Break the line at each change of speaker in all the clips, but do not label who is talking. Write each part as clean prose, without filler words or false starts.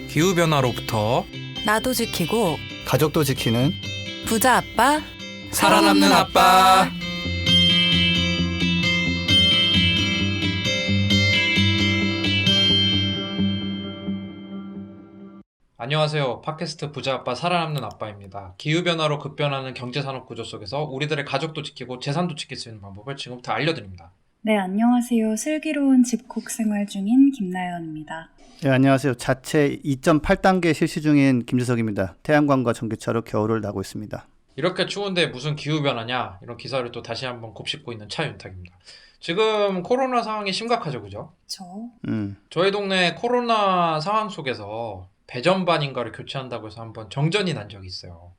기후변화로부터
나도 지키고
가족도 지키는
부자 아빠
살아남는 아빠. 안녕하세요. 팟캐스트 부자 아빠 살아남는 아빠입니다. 기후변화로 급변하는 경제산업 구조 속에서 우리들의 가족도 지키고 재산도 지킬 수 있는 방법을 지금부터 알려드립니다.
네, 안녕하세요. 슬기로운 집콕 생활 중인 김나연입니다.
네, 안녕하세요. 자체 2.8단계 실시 중인 김주석입니다. 태양광과 전기차로 겨울을 나고 있습니다.
이렇게 추운데 무슨 기후변화냐? 이런 기사를 또 다시 한번 곱씹고 있는 차윤탁입니다. 지금 코로나 상황이 심각하죠, 그죠? 저희 동네 코로나 상황 속에서 배전반인가를 교체한다고 해서 한번 정전이 난 적이 있어요.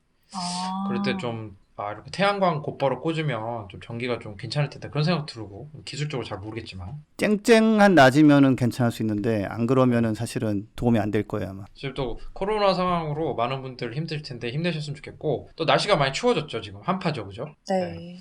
그럴 때 좀 이렇게 태양광 곧바로 꽂으면 좀 전기가 좀 괜찮을 텐데 그런 생각 들고, 기술적으로 잘 모르겠지만
쨍쨍한 낮이면은 괜찮을 수 있는데 안 그러면은 사실은 도움이 안 될 거예요, 아마.
지금 또 코로나 상황으로 많은 분들 힘들 텐데 힘내셨으면 좋겠고, 또 날씨가 많이 추워졌죠. 지금 한파죠, 그죠?
네.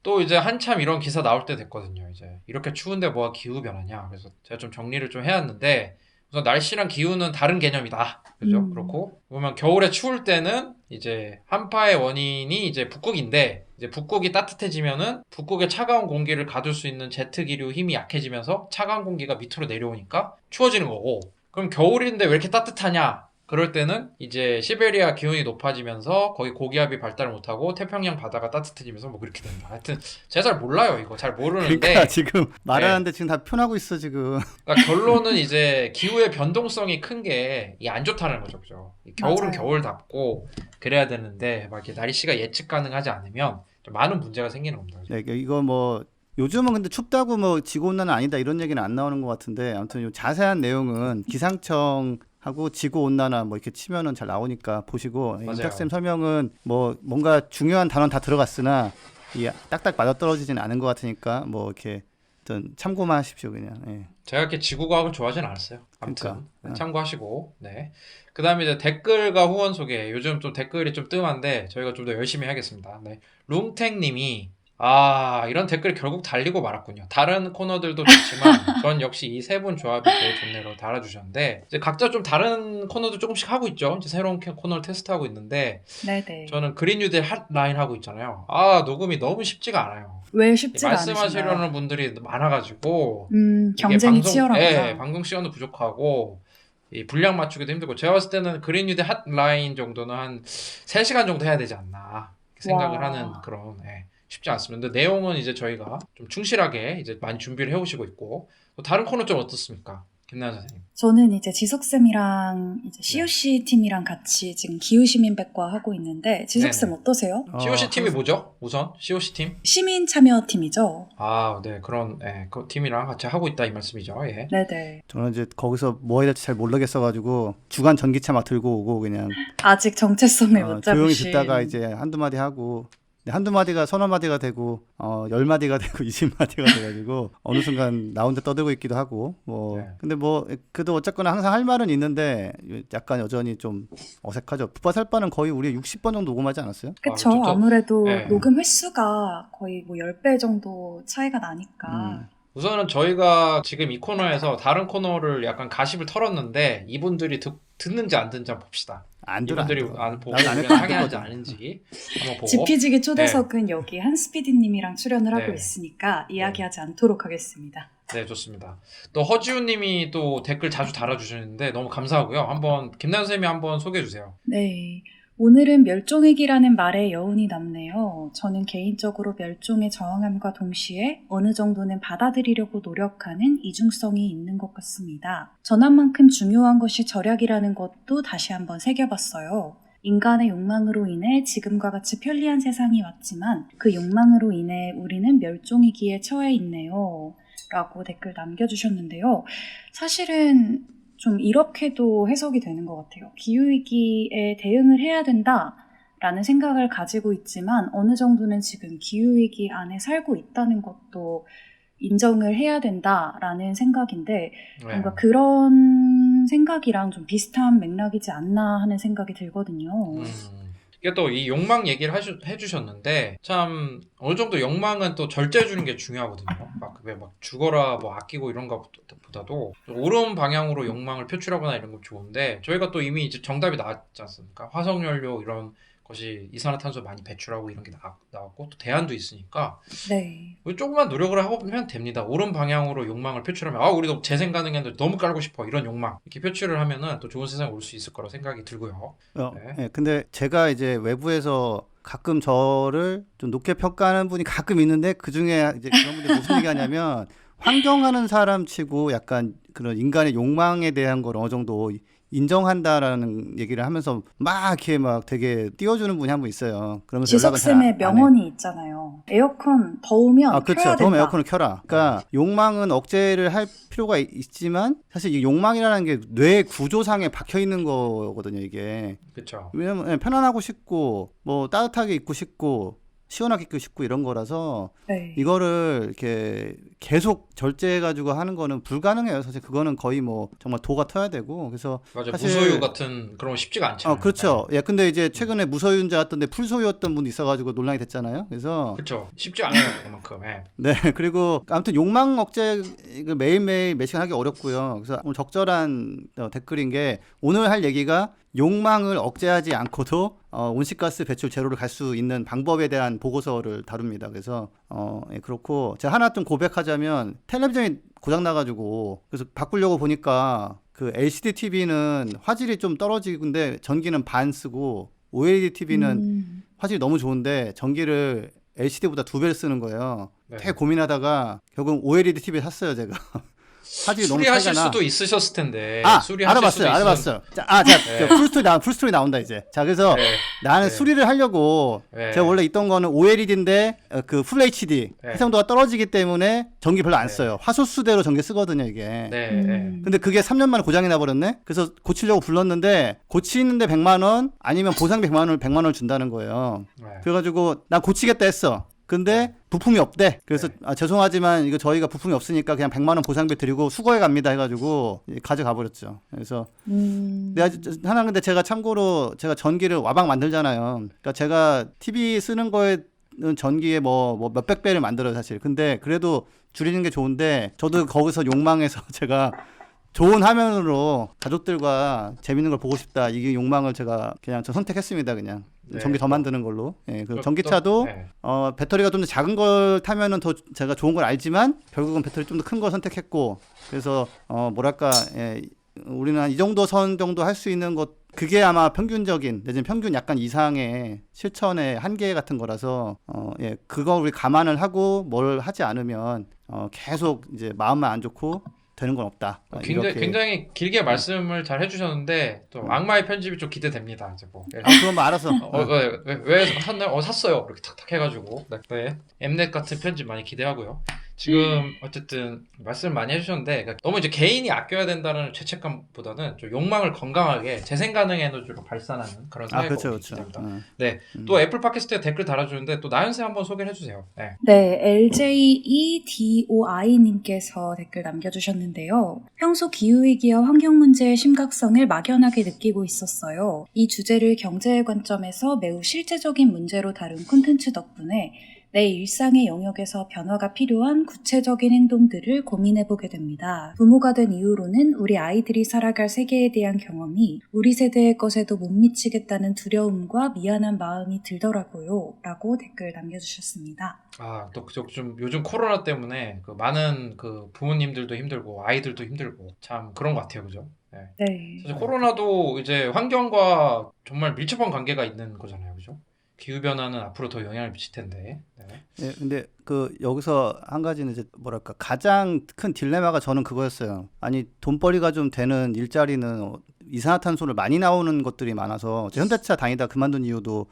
또 이제 한참 이런 기사 나올 때 됐거든요. 이제 이렇게 추운데 뭐가 기후 변화냐. 그래서 제가 좀 정리를 좀 해왔는데, 우선 날씨랑 기후는 다른 개념이다. 그죠? 그렇고 보면 겨울에 추울 때는 이제 한파의 원인이 이제 북극인데, 이제 북극이 따뜻해지면은 북극의 차가운 공기를 가둘 수 있는 제트 기류 힘이 약해지면서 차가운 공기가 밑으로 내려오니까 추워지는 거고, 그럼 겨울인데 왜 이렇게 따뜻하냐? 그럴 때는 이제 시베리아 기온이 높아지면서 거기 고기압이 발달을 못하고 태평양 바다가 따뜻해지면서 뭐 그렇게 된다. 하여튼 제가 잘 몰라요. 이거 잘 모르는데.
그러니까 지금 말하는데 지금 다 표현하고 있어 지금.
그러니까 결론은 이제 기후의 변동성이 큰 게 안 좋다는 거죠. 그죠? 겨울은
맞아요.
겨울답고 그래야 되는데 막 이렇게 날씨가 예측 가능하지 않으면 좀 많은 문제가 생기는 겁니다. 그죠?
네, 이거 뭐 요즘은 근데 춥다고 뭐 지구온난화 아니다 이런 얘기는 안 나오는 것 같은데, 아무튼 요 자세한 내용은 기상청 하고 지구온난화 뭐 이렇게 치면은 잘 나오니까 보시고, 임탁쌤 설명은 뭐 뭔가 중요한 단어는 다 들어갔으나 이 딱딱 맞아떨어지지는 않은 것 같으니까 뭐 이렇게 어떤 참고만 하십시오 그냥. 예.
제가 이렇게 지구과학을 좋아하진 않았어요. 아무튼
그러니까.
참고하시고. 네. 그 다음에 이제 댓글과 후원 소개. 요즘 좀 댓글이 좀 뜸한데 저희가 좀 더 열심히 하겠습니다. 네. 룽탱님이 이런 댓글이 결국 달리고 말았군요. 다른 코너들도 좋지만 전 역시 이 세 분 조합이 제일 좋네로 달아주셨는데, 이제 각자 좀 다른 코너도 조금씩 하고 있죠. 이제 새로운 코너를 테스트하고 있는데,
네네.
저는 그린뉴딜 핫라인 하고 있잖아요. 녹음이 너무 쉽지가 않아요.
왜 쉽지가 않으신가요?
말씀하시려는 분들이 많아가지고
경쟁이 치열하구나.
방송 시간도 부족하고 이 분량 맞추기도 힘들고, 제가 봤을 때는 그린뉴딜 핫라인 정도는 한 3시간 정도 해야 되지 않나 생각을 하는 그런, 쉽지 않습니다. 근데 내용은 이제 저희가 좀 충실하게 이제 많이 준비를 해오시고 있고, 또 다른 코너 좀 어떻습니까? 김나연 선생님.
저는 이제 지석쌤이랑 이제 COC 팀이랑 같이 지금 기후시민백과 하고 있는데, 지석쌤 어떠세요?
COC 팀이 뭐죠? 우선 COC 팀?
시민 참여 팀이죠.
네, 그런 그 팀이랑 같이 하고 있다 이 말씀이죠. 예.
네네.
저는 이제 거기서 뭐 해야 될지 잘 모르겠어가지고 주간 전기차 막 들고 오고 그냥
아직 정체성을 못 잡으신.
조용히 듣다가 이제 한두 마디 하고, 한두 마디가 서너 마디가 되고 10마디가 되고 20마디가 돼가지고 어느 순간 나 혼자 떠들고 있기도 하고 뭐.
네.
근데 뭐 그래도 어쨌거나 항상 할 말은 있는데 약간 여전히 좀 어색하죠. 푸파살바는 거의 우리 60번 정도 녹음하지 않았어요?
그쵸.
그렇죠.
아무래도
네.
녹음 횟수가 거의 뭐 10배 정도 차이가 나니까.
우선은 저희가 지금 이 코너에서 다른 코너를 약간 가십을 털었는데, 이분들이 듣는지 안 듣는지 한번 봅시다.
안 들어.
이분들이 안 보고
나는 안
우리가
했거든.
항의하지 않은지 한번 보고.
지피지기 초대석은 여기 한스피디님이랑 출연을 하고
네.
있으니까 이야기하지 않도록 하겠습니다.
네, 좋습니다. 또 허지우님이 또 댓글 자주 달아주시는데 너무 감사하고요. 한번 김나연 선생님이 한번 소개해 주세요.
네. 오늘은 멸종위기라는 말에 여운이 남네요. 저는 개인적으로 멸종에 저항함과 동시에 어느 정도는 받아들이려고 노력하는 이중성이 있는 것 같습니다. 전함만큼 중요한 것이 절약이라는 것도 다시 한번 새겨봤어요. 인간의 욕망으로 인해 지금과 같이 편리한 세상이 왔지만 그 욕망으로 인해 우리는 멸종위기에 처해 있네요. 라고 댓글 남겨주셨는데요. 사실은 좀 이렇게도 해석이 되는 것 같아요. 기후위기에 대응을 해야 된다라는 생각을 가지고 있지만 어느 정도는 지금 기후위기 안에 살고 있다는 것도 인정을 해야 된다라는 생각인데, 뭔가 그런 생각이랑 좀 비슷한 맥락이지 않나 하는 생각이 들거든요.
이게 또 이 욕망 얘기를 해주셨는데 참 어느 정도 욕망은 또 절제해 주는 게 중요하거든요. 막 왜 막 죽어라 뭐 아끼고 이런 것보다도 옳은 방향으로 욕망을 표출하거나 이런 건 좋은데 저희가 또 이미 이제 정답이 나왔지 않습니까? 화석연료 이런 것이 이산화탄소 많이 배출하고 이런 게 나왔고 또 대안도 있으니까
네.
조금만 노력을 하고 보면 됩니다. 옳은 방향으로 욕망을 표출하면 우리도 재생 가능했는데 너무 깔고 싶어 이런 욕망 이렇게 표출을 하면은 또 좋은 세상이 올 수 있을 거라 생각이 들고요. 네.
근데 제가 이제 외부에서 가끔 저를 좀 높게 평가하는 분이 가끔 있는데 그 중에 이제 그런 분들이 무슨 얘기하냐면 환경하는 사람 치고 약간 그런 인간의 욕망에 대한 걸 어느 정도 인정한다라는 얘기를 하면서 막 이렇게 막 되게 띄워주는 분이 한 분 있어요. 그러면서 연락은 잘
지석쌤의
안 해.
명언이 있잖아요. 에어컨 더우면
그렇죠.
켜야
더우면
된다.
에어컨을 켜라. 그러니까 욕망은 억제를 할 필요가 있지만 사실 이 욕망이라는 게 뇌 구조상에 박혀 있는 거거든요, 이게.
그렇죠.
왜냐면 편안하고 싶고 뭐 따뜻하게 입고 싶고 시원하게 입고 싶고 이런 거라서
네.
이거를 이렇게 계속 절제해가지고 하는 거는 불가능해요. 사실 그거는 거의 뭐 정말 도가 터야 되고 그래서
맞아
사실-
무소유 같은 그런 거 쉽지가 않잖아요.
그렇죠. 예, 근데 이제 최근에 무소유인자 같던데 풀소유였던 분도 있어가지고 논란이 됐잖아요. 그래서
그렇죠. 쉽지 않아요 그만큼. 예.
네, 그리고 아무튼 욕망 억제 매일매일 몇 시간 하기 어렵고요. 그래서 오늘 적절한 댓글인 게 오늘 할 얘기가 욕망을 억제하지 않고도 온실가스 배출 제로를 갈 수 있는 방법에 대한 보고서를 다룹니다. 그래서 예, 그렇고 제가 하나 좀 고백하자면 텔레비전이 고장 나가지고 그래서 바꾸려고 보니까 그 LCD TV는 화질이 좀 떨어지는데 전기는 반 쓰고 OLED TV는 화질이 너무 좋은데 전기를 LCD보다 2배를 쓰는 거예요.
네.
되게 고민하다가 결국 OLED TV 샀어요, 제가. 화질이 너무 차이가
수리하실
나.
수도 있으셨을 텐데.
알아봤어요.
네.
풀스토리 나온다 이제. 자, 그래서
네.
나는
네.
수리를 하려고
네.
제가 원래 있던 거는 OLED인데 그 풀 HD
네.
해상도가 떨어지기 때문에 전기 별로 안
네.
써요. 화소수대로 전기 쓰거든요, 이게.
네.
근데 그게 3년 만에 고장이 나버렸네? 그래서 고치려고 불렀는데, 고치는데 100만원, 아니면 보상비 100만원을 준다는 거예요.
네.
그래가지고, 난 고치겠다 했어. 근데 부품이 없대. 그래서 죄송하지만 이거 저희가 부품이 없으니까 그냥 100만원 보상비 드리고 수거해 갑니다 해가지고 가져가 버렸죠. 그래서 내가 하나 근데 제가 참고로 제가 전기를 와방 만들잖아요. 그러니까 제가 TV 쓰는 거에는 전기에 뭐 몇백 배를 만들어요 사실. 근데 그래도 줄이는 게 좋은데 저도 거기서 욕망해서 제가 좋은 화면으로 가족들과 재밌는 걸 보고 싶다. 이게 욕망을 제가 그냥 저 선택했습니다. 그냥
네.
전기 더 만드는 걸로. 예, 그
또-
전기차도
네.
배터리가 좀 더 작은 걸 타면은 더 제가 좋은 걸 알지만 결국은 배터리 좀 더 큰 걸 선택했고 그래서 뭐랄까 우리는 한 이 정도 선 정도 할 수 있는 것 그게 아마 평균적인 내지는 평균 약간 이상의 실천의 한계 같은 거라서 그거 우리 감안을 하고 뭘 하지 않으면 계속 이제 마음만 안 좋고 되는 건 없다.
굉장히 길게 말씀을 잘 해주셨는데 또 악마의 편집이 좀 기대됩니다. 이제 뭐. 예.
그건 뭐 알아서.
왜 샀나요? 샀어요. 이렇게 탁탁 해가지고. 네. 엠넷 같은 편집 많이 기대하고요. 지금 어쨌든 말씀 많이 해주셨는데 그러니까 너무 이제 개인이 아껴야 된다는 죄책감보다는 좀 욕망을 건강하게 재생 가능 에너지로 발산하는 그런 사회가
그렇죠,
오길
그렇죠.
기대합니다. 네. 또 애플 팟캐스트에 댓글 달아주는데 또 나연쌤 한번 소개를 해주세요. 네.
네, LJEDOI님께서 댓글 남겨주셨는데요. 평소 기후위기와 환경 문제의 심각성을 막연하게 느끼고 있었어요. 이 주제를 경제의 관점에서 매우 실제적인 문제로 다룬 콘텐츠 덕분에 내 일상의 영역에서 변화가 필요한 구체적인 행동들을 고민해보게 됩니다. 부모가 된 이후로는 우리 아이들이 살아갈 세계에 대한 경험이 우리 세대의 것에도 못 미치겠다는 두려움과 미안한 마음이 들더라고요. 라고 댓글 남겨주셨습니다.
또 좀 요즘 코로나 때문에 그 많은 그 부모님들도 힘들고 아이들도 힘들고 참 그런 것 같아요, 그죠? 네.
네.
사실 코로나도 이제 환경과 정말 밀접한 관계가 있는 거잖아요, 그죠? 기후 변화는 앞으로 더 영향을 미칠 텐데. 네.
예, 근데 여기서 한 가지는 이제 뭐랄까 가장 큰 딜레마가 저는 그거였어요. 아니 돈벌이가 좀 되는 일자리는 이산화탄소를 많이 나오는 것들이 많아서 제 현대차 다니다 그만둔 이유도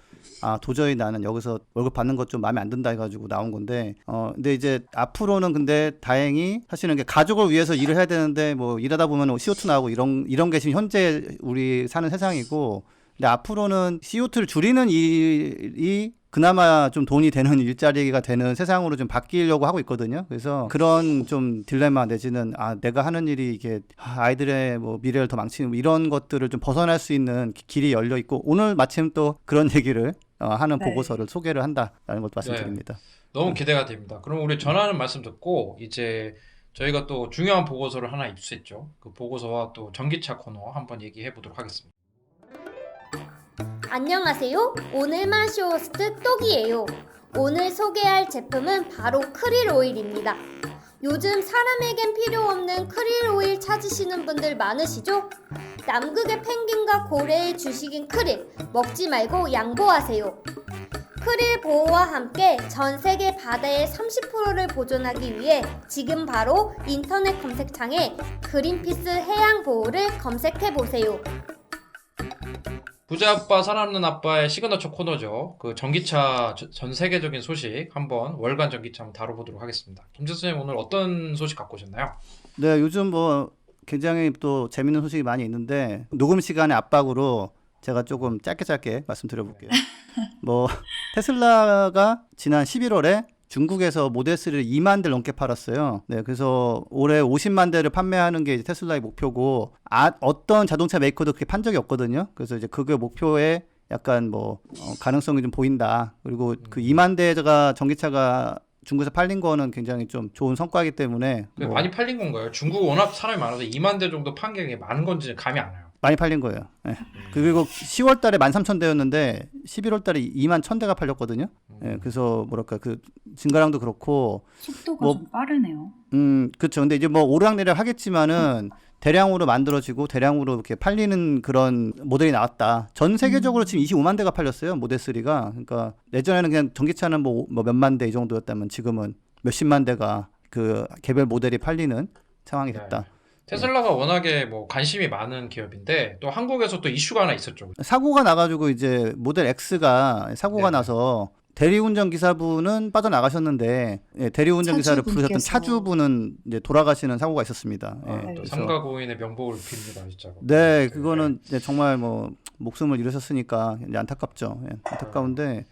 도저히 나는 여기서 월급 받는 것 좀 마음에 안 든다 해가지고 나온 건데 근데 이제 앞으로는 근데 다행히 사실은 가족을 위해서 일을 해야 되는데 뭐 일하다 보면 CO2 나오고 이런 게 지금 현재 우리 사는 세상이고 근데 앞으로는 CO2를 줄이는 일이 그나마 좀 돈이 되는 일자리가 되는 세상으로 좀 바뀌려고 하고 있거든요. 그래서 그런 좀 딜레마 내지는 내가 하는 일이 이게 아이들의 뭐 미래를 더 망치는 뭐 이런 것들을 좀 벗어날 수 있는 길이 열려 있고 오늘 마침 또 그런 얘기를 하는
네.
보고서를 소개를 한다라는 것도 말씀드립니다.
너무 기대가 됩니다. 그럼 우리 전하는 말씀 듣고 이제 저희가 또 중요한 보고서를 하나 입수했죠. 그 보고서와 또 전기차 코너 한번 얘기해 보도록 하겠습니다.
안녕하세요. 오늘만 쇼호스트 똑이에요. 오늘 소개할 제품은 바로 크릴 오일입니다. 요즘 사람에겐 필요 없는 크릴 오일 찾으시는 분들 많으시죠? 남극의 펭귄과 고래의 주식인 크릴, 먹지 말고 양보하세요. 크릴 보호와 함께 전 세계 바다의 30%를 보존하기 위해 지금 바로 인터넷 검색창에 그린피스 해양 보호를 검색해 보세요.
부자 아빠 살아남는 아빠의 시그너처 코너죠. 그 전기차 전 세계적인 소식 한번 월간 전기차 한번 다뤄보도록 하겠습니다. 김준 선생님 오늘 어떤 소식 갖고 오셨나요?
네, 요즘 뭐 굉장히 또 재밌는 소식이 많이 있는데 녹음 시간의 압박으로 제가 조금 짧게 말씀드려볼게요. 뭐 테슬라가 지난 11월에 중국에서 모델 3를 2만 대를 넘게 팔았어요. 네, 그래서 올해 50만 대를 판매하는 게 이제 테슬라의 목표고, 어떤 자동차 메이커도 그렇게 판 적이 없거든요. 그래서 이제 그게 목표에 약간 뭐 가능성이 좀 보인다. 그리고 그 2만 대가 전기차가 중국에서 팔린 거는 굉장히 좀 좋은 성과이기 때문에
많이 팔린 건가요? 중국 워낙 사람이 많아서 2만 대 정도 판 게 많은 건지 감이 안 와요.
많이 팔린 거예요. 네. 그리고 10월 달에 13,000대였는데 11월 달에 21,000대가 팔렸거든요. 네, 그래서 뭐랄까 그 증가량도 그렇고
속도가
뭐,
좀 빠르네요.
그렇죠. 근데 이제 뭐 오르락내리락 하겠지만은 대량으로 만들어지고 대량으로 이렇게 팔리는 그런 모델이 나왔다. 전 세계적으로 지금 25만 대가 팔렸어요. 모델 3가. 그러니까 예전에는 그냥 전기차는 뭐 몇만 대 이 정도였다면 지금은 몇십만 대가 그 개별 모델이 팔리는 상황이 됐다.
테슬라가 워낙에 뭐 관심이 많은 기업인데 또 한국에서 또 이슈가 하나 있었죠.
사고가 나가지고 이제 모델 X가 사고가
네.
나서 대리운전 기사분은 빠져나가셨는데 대리운전 기사를 부르셨던
차주분께서.
차주분은 이제 돌아가시는 사고가 있었습니다.
네.
그래서
삼가 고인의 명복을 빕니다, 진짜.
네, 그거는 이제 정말 뭐 목숨을 잃으셨으니까 이제 안타깝죠. 안타까운데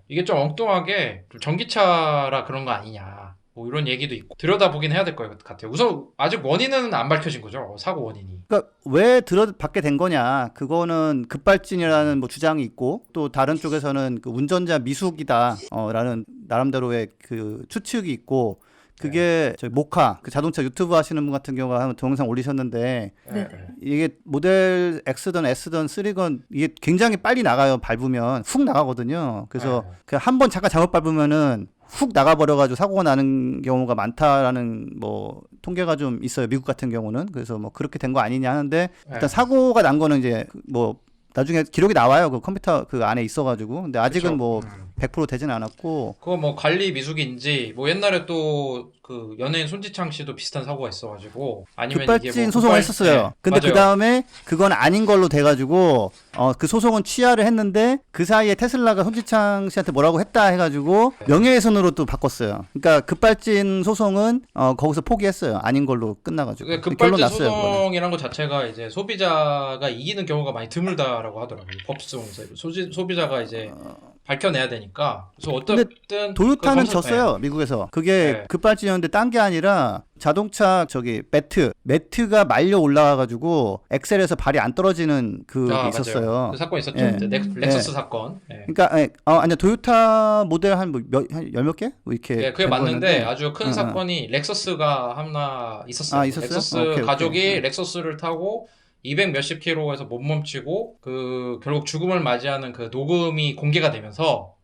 이게 좀 엉뚱하게 좀 전기차라 그런 거 아니냐. 뭐 이런 얘기도 있고 들여다보긴 해야 될 것 같아요. 우선 아직 원인은 안 밝혀진 거죠. 사고 원인이.
그러니까 왜 받게 된 거냐? 그거는 급발진이라는 뭐 주장이 있고 또 다른 쪽에서는 그 운전자 미숙이다 라는 나름대로의 그 추측이 있고 그게 저희 모카 그 자동차 유튜브 하시는 분 같은 경우가 한번 동영상 올리셨는데
네.
이게 모델 X든 S든 3건 이게 굉장히 빨리 나가요. 밟으면 훅 나가거든요. 그래서 그 한 번 잠깐 잘못 밟으면은 훅 나가버려가지고 사고가 나는 경우가 많다라는 뭐 통계가 좀 있어요. 미국 같은 경우는. 그래서 뭐 그렇게 된 거 아니냐 하는데 일단 사고가 난 거는 이제 뭐 나중에 기록이 나와요. 그 컴퓨터 그 안에 있어가지고. 근데 아직은
그쵸.
뭐 100% 되진 않았고.
그거 뭐 관리 미숙인지 뭐 옛날에 또 그 연예인 손지창 씨도 비슷한 사고가 있어가지고 아니면 이게
급발진
뭐
소송을 했었어요. 근데
맞아요.
그 다음에 그건 아닌 걸로 돼가지고 그 소송은 취하를 했는데 그 사이에 테슬라가 손지창 씨한테 뭐라고 했다 해가지고 명예훼손으로 또 바꿨어요. 그러니까 급발진 소송은 거기서 포기했어요. 아닌 걸로 끝나가지고
그러니까
결론
급발진
났어요. 그거는.
소송이란 것 자체가 이제 소비자가 이기는 경우가 많이 드물다라고 하더라고요. 법정에서 소비자가 이제 밝혀내야 되니까. 그래서 어쨌든
도요타는
그
졌어요. 미국에서. 그게
네.
급발진이었는데 딴 게 아니라 자동차 매트가 말려 올라와가지고 엑셀에서 발이 안 떨어지는 그게 있었어요.
맞아요. 그 사건 있었죠.
예.
이제 렉서스 사건. 예.
그러니까 아니요 도요타 모델 한 열 몇 개? 뭐 이렇게
예, 그게
된
맞는데
거였는데.
아주 큰 사건이 렉서스가 하나 있었어요.
아, 있었어요?
렉서스
오케이, 오케이.
가족이 렉서스를 타고 200 몇십 킬로에서 못 멈추고 그 결국 죽음을 맞이하는 그 녹음이 공개가 되면서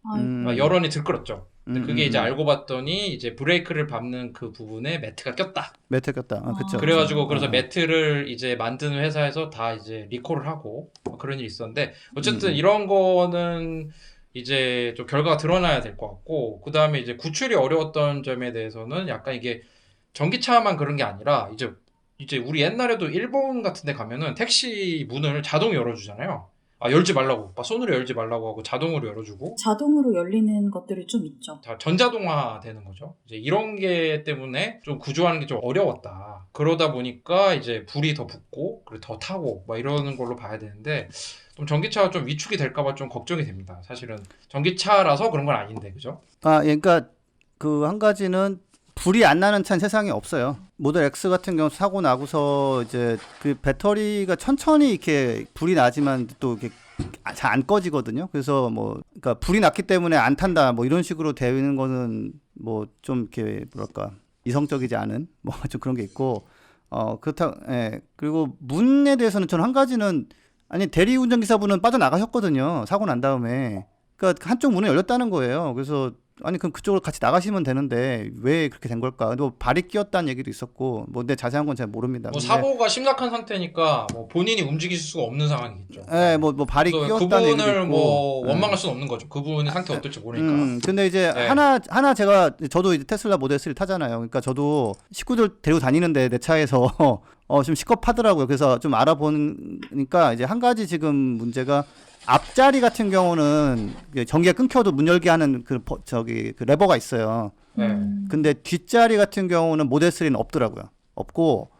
여론이 들끓었죠. 근데 그게 이제 알고 봤더니 이제 브레이크를 밟는 그 부분에 매트가 꼈다.
매트 꼈다. 그쵸.
그래가지고 그래서 매트를 이제 만드는 회사에서 다 이제 리콜을 하고 그런 일이 있었는데 어쨌든 이런 거는 이제 좀 결과가 드러나야 될 것 같고 그 다음에 이제 구출이 어려웠던 점에 대해서는 약간 이게 전기차만 그런 게 아니라 이제 우리 옛날에도 일본 같은 데 가면은 택시 문을 자동 열어주잖아요. 열지 말라고, 손으로 열지 말라고 하고 자동으로 열어주고
자동으로 열리는 것들이 좀 있죠.
다 전자동화 되는 거죠. 이제 이런 게 때문에 좀 구조하는 게 좀 어려웠다. 그러다 보니까 이제 불이 더 붙고 그리고 더 타고 막 이러는 걸로 봐야 되는데 좀 전기차가 좀 위축이 될까봐 좀 걱정이 됩니다. 사실은 전기차라서 그런 건 아닌데, 그죠?
그러니까 그 한 가지는 불이 안 나는 차는 세상에 없어요. 모델 X 같은 경우 사고 나고서 이제 그 배터리가 천천히 이렇게 불이 나지만 또 이렇게 잘 안 꺼지거든요. 그래서 뭐 그러니까 불이 났기 때문에 안 탄다 뭐 이런 식으로 되는 거는 뭐 좀 이렇게 뭐랄까 이성적이지 않은 뭐 좀 그런 게 있고 그렇다. 예. 그리고 문에 대해서는 저는 한 가지는 아니 대리운전기사분은 빠져나가셨거든요. 사고 난 다음에. 그러니까 한쪽 문은 열렸다는 거예요. 그래서 아니 그럼 그쪽으로 같이 나가시면 되는데 왜 그렇게 된 걸까? 근데 뭐 발이 끼었다는 얘기도 있었고 뭐 근데 자세한 건 잘 모릅니다.
뭐
근데
사고가 심각한 상태니까 뭐 본인이 움직이실 수가 없는 상황이겠죠.
예, 뭐 발이
그래서
끼었다는 얘기도
그분을
있고.
뭐 원망할 수는 없는 거죠. 그분의 상태 어떨지 모르니까.
근데 이제
네.
하나 제가 저도 이제 테슬라 모델 3 타잖아요. 그러니까 저도 식구들 데리고 다니는데 내 차에서 좀 시겁하더라고요. 그래서 좀 알아보니까 이제 한 가지 지금 문제가 앞자리 같은 경우는 전기가 끊겨도 문 열게 하는 그 레버가 있어요.
네.
근데 뒷자리 같은 경우는 모델 3는 없더라고요. 없고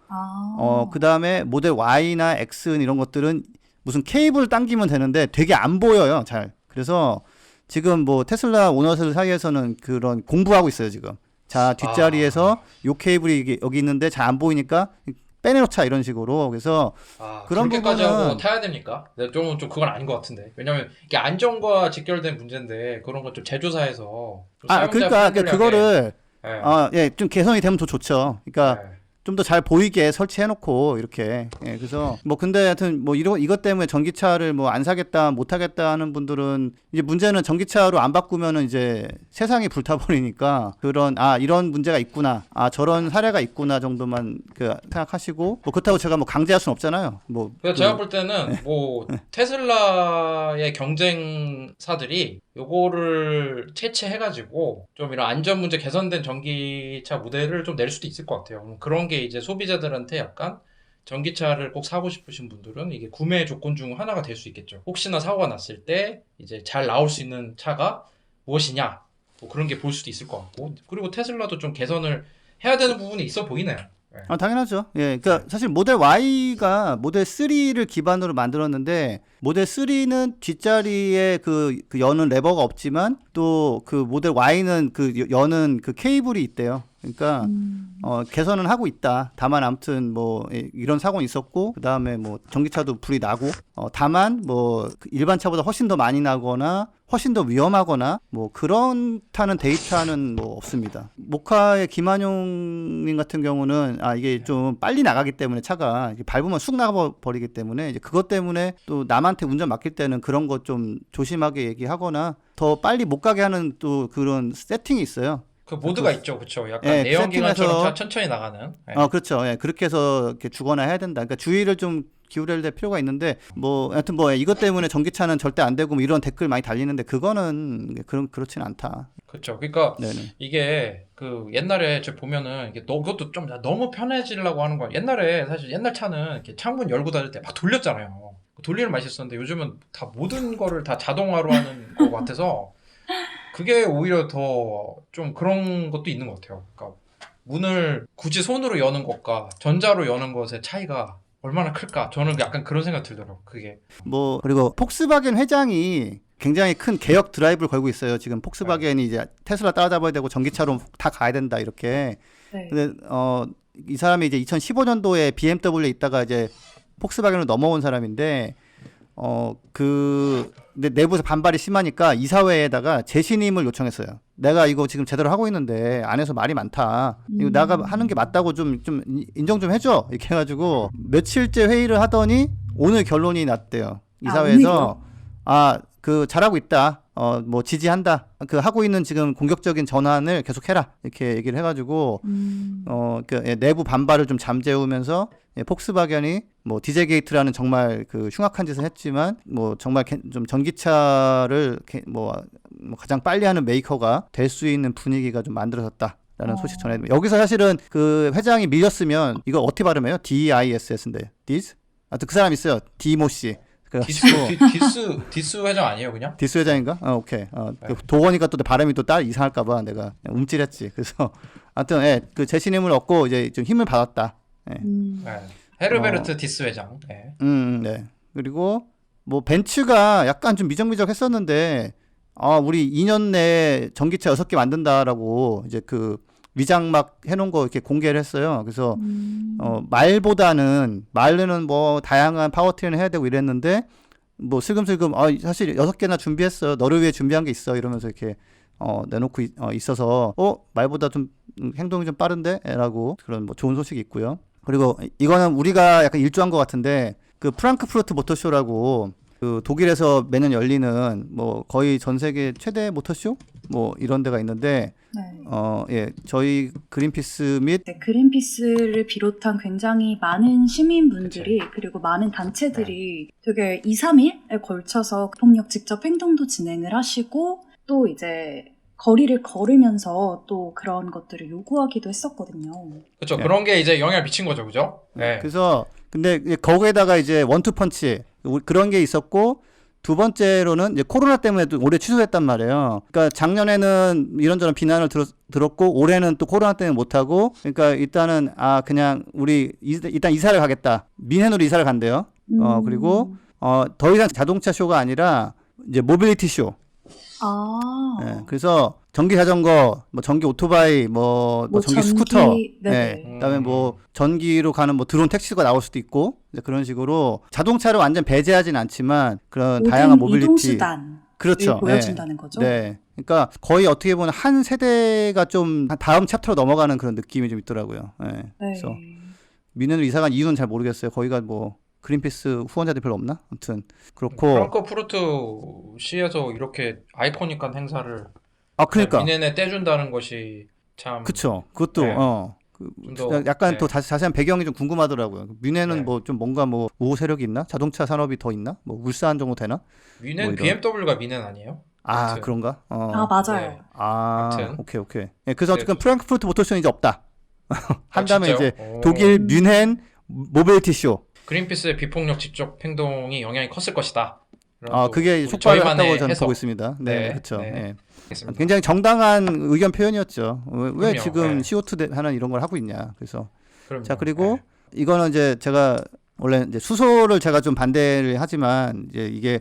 그다음에 모델 Y나 X는 이런 것들은 무슨 케이블 당기면 되는데 되게 안 보여요, 잘. 그래서 지금 뭐 테슬라 오너들 사이에서는 그런 공부하고 있어요, 지금. 자, 뒷자리에서 요 케이블이 여기 있는데 잘 안 보이니까 빼내놓자 이런 식으로. 그래서 그런
그렇게까지
부분은-
하고 타야 됩니까? 네, 좀 그건 아닌 것 같은데. 왜냐면 이게 안전과 직결된 문제인데 그런 건 좀 제조사에서 좀 사용자
그러니까
프렌들리하게,
그거를
예.
좀 개선이 되면 더 좋죠. 그러니까
예.
좀 더 잘 보이게 설치해놓고 이렇게. 예, 그래서 뭐 근데 하여튼 뭐 이것 때문에 전기차를 뭐 안 사겠다, 못 하겠다 하는 분들은 이제 문제는 전기차로 안 바꾸면은 이제 세상이 불타버리니까 이런 문제가 있구나, 저런 사례가 있구나 정도만 생각하시고 뭐 그렇다고 제가 뭐 강제할 수는 없잖아요. 뭐
그래서 제가 볼 때는 뭐 테슬라의 경쟁사들이 요거를 채취해가지고 좀 이런 안전 문제 개선된 전기차 모델을 좀 낼 수도 있을 것 같아요. 그런 게 이제 소비자들한테 약간 전기차를 꼭 사고 싶으신 분들은 이게 구매 조건 중 하나가 될 수 있겠죠. 혹시나 사고가 났을 때 이제 잘 나올 수 있는 차가 무엇이냐, 뭐 그런 게 볼 수도 있을 것 같고, 그리고 테슬라도 좀 개선을 해야 되는 부분이 있어 보이네요.
당연하죠. 예, 그러니까 사실 모델 Y가 모델 3를 기반으로 만들었는데 모델 3는 뒷자리에 그 여는 레버가 없지만 또 그 모델 Y는 그 여는 그 케이블이 있대요. 그러니까 개선은 하고 있다. 다만 아무튼 뭐 이런 사고는 있었고 그다음에 뭐 전기차도 불이 나고 다만 뭐 일반 차보다 훨씬 더 많이 나거나 훨씬 더 위험하거나 뭐 그렇다는 데이터는 뭐 없습니다. 모카의 김한용님 같은 경우는 이게 좀 빨리 나가기 때문에 차가 밟으면 쑥 나가버리기 때문에 이제 그것 때문에 또 남한테 운전 맡길 때는 그런 거 좀 조심하게 얘기하거나 더 빨리 못 가게 하는 또 그런 세팅이 있어요.
그 모드가 있죠, 그렇죠. 약간
예,
내연기관처럼
세팅해서-
천천히 나가는. 예.
그렇죠. 예, 그렇게 해서 이렇게 주거나 해야 된다. 그러니까 주의를 좀 기울여야 될 필요가 있는데 뭐 하여튼 뭐 이것 때문에 전기차는 절대 안 되고 뭐 이런 댓글 많이 달리는데 그거는 그렇진 않다.
그렇죠. 그러니까
네네.
이게 그 옛날에 저 보면은 이게 그것도 좀 너무 편해지려고 하는 거야. 옛날에 사실 옛날 차는 이렇게 창문 열고 닫을 때 막 돌렸잖아요. 돌리는 맛이 있었는데 요즘은 다 모든 거를 다 자동화로 하는 것 같아서 그게 오히려 더 좀 그런 것도 있는 것 같아요. 그러니까 문을 굳이 손으로 여는 것과 전자로 여는 것의 차이가 얼마나 클까? 저는 약간 그런 생각 들더라고요. 그게.
뭐 그리고 폭스바겐 회장이 굉장히 큰 개혁 드라이브를 걸고 있어요. 지금 폭스바겐이 이제 테슬라 따라잡아야 되고 전기차로 다 가야 된다 이렇게.
네.
근데 이 사람이 이제 2015년도에 BMW에 있다가 이제 폭스바겐으로 넘어온 사람인데 근데 내부에서 반발이 심하니까 이사회에다가 재신임을 요청했어요. 내가 이거 지금 제대로 하고 있는데 안에서 말이 많다. 이거 내가 하는 게 맞다고 좀 인정 좀 해줘. 이렇게 해가지고 며칠째 회의를 하더니 오늘 결론이 났대요. 이사회에서 그 잘하고 있다. 뭐 지지한다. 그 하고 있는 지금 공격적인 전환을 계속해라. 이렇게 얘기를 해가지고 내부 반발을 좀 잠재우면서 폭스바겐이 뭐 디젤 게이트라는 정말 그 흉악한 짓을 했지만 뭐 정말 좀 전기차를 뭐 가장 빨리 하는 메이커가 될 수 있는 분위기가 좀 만들어졌다라는 소식 전해드립니다. 여기서 사실은 그 회장이 밀렸으면 이거 어떻게 발음해요? DISS인데 DIS? 하여튼 그 사람 있어요. 디모 씨. 그래가지고
디스 회장 아니에요 그냥?
디스 회장인가? 오케이.
네.
도원이가 또 발음이 또 이상할까봐 내가 움찔했지. 그래서 하여튼 그 재신 힘을 얻고 이제 좀 힘을 받았다. 예.
네. 헤르베르트 디스 회장. 네.
네. 그리고 뭐 벤츠가 약간 좀 미적미적했었는데 우리 2년 내에 전기차 6개 만든다라고 이제 그 위장 막 해놓은 거 이렇게 공개를 했어요. 그래서 말는 뭐 다양한 파워트레인을 해야 되고 이랬는데 뭐 슬금슬금 사실 6개나 준비했어. 너를 위해 준비한 게 있어. 이러면서 이렇게 내놓고 있어서 말보다 좀 행동이 좀 빠른데? 라고 그런 뭐 좋은 소식이 있고요. 그리고 이거는 우리가 약간 일조한 것 같은데 그 프랑크푸르트 모터쇼라고 그 독일에서 매년 열리는 뭐 거의 전 세계 최대 모터쇼 뭐 이런 데가 있는데
네.
저희 그린피스 및
네, 그린피스를 비롯한 굉장히 많은 시민분들이 그리고 많은 단체들이 되게 2, 3일에 걸쳐서 폭력 직접 행동도 진행을 하시고 또 이제 거리를 걸으면서 또 그런 것들을 요구하기도 했었거든요.
그렇죠.
네.
그런 게 이제 영향을 미친 거죠, 그죠? 네.
그래서 근데 거기에다가 이제 원투펀치 그런 게 있었고 두 번째로는 이제 코로나 때문에 또 올해 취소했단 말이에요. 그러니까 작년에는 이런저런 비난을 들었고 올해는 또 코로나 때문에 못 하고 그러니까 일단은 그냥 우리 일단 이사를 가겠다. 미넨으로 이사를 간대요. 그리고 더 이상 자동차 쇼가 아니라 이제 모빌리티 쇼. 네, 그래서 전기 자전거, 뭐 전기 오토바이, 뭐 전기 스쿠터, 그다음에 뭐 전기로 가는 뭐 드론 택시가 나올 수도 있고 그런 식으로 자동차를 완전 배제하진 않지만 그런 다양한 모빌리티
이동수단
그렇죠.
보여준다는 거죠.
네, 그러니까 거의 어떻게 보면 한 세대가 좀 다음 챕터로 넘어가는 그런 느낌이 좀 있더라고요. 네. 그래서 미넨으로 이사 간 이유는 잘 모르겠어요. 거기가 뭐 그린피스 후원자들 별로 없나? 아무튼 그렇고
프랑크푸르트 시에서 이렇게 아이코닉한 행사를
그러니까
미넨에 떼준다는 것이 참
그쵸. 그것도
네.
좀
더,
약간
네.
또 자세한 배경이 좀 궁금하더라고요. 미넨은
네.
뭐 좀 뭔가 뭐 우호 세력이 있나? 자동차 산업이 더 있나? 뭐 울산 정도 되나?
미넨
뭐 이런.
BMW가 미넨 아니에요? 아무튼.
그런가?
맞아요.
네. 아무튼.
오케이. 예, 그래서
네,
어쨌든 프랑크푸르트 모터쇼는 이제 없다. 한 다음에
진짜요?
이제 독일 뮌헨 모빌리티 쇼.
그린피스의 비폭력 직접 행동이 영향이 컸을 것이다.
그게 촉발을 했다고 저는 보고 있습니다. 네, 그렇죠.
네.
예.
알겠습니다.
굉장히 정당한 의견 표현이었죠. 왜
그럼요.
지금
네.
CO2 하는 이런 걸 하고 있냐. 그래서
그럼요.
자 그리고
네.
이거는 이제 제가 원래 이제 수소를 제가 좀 반대를 하지만 이제 이게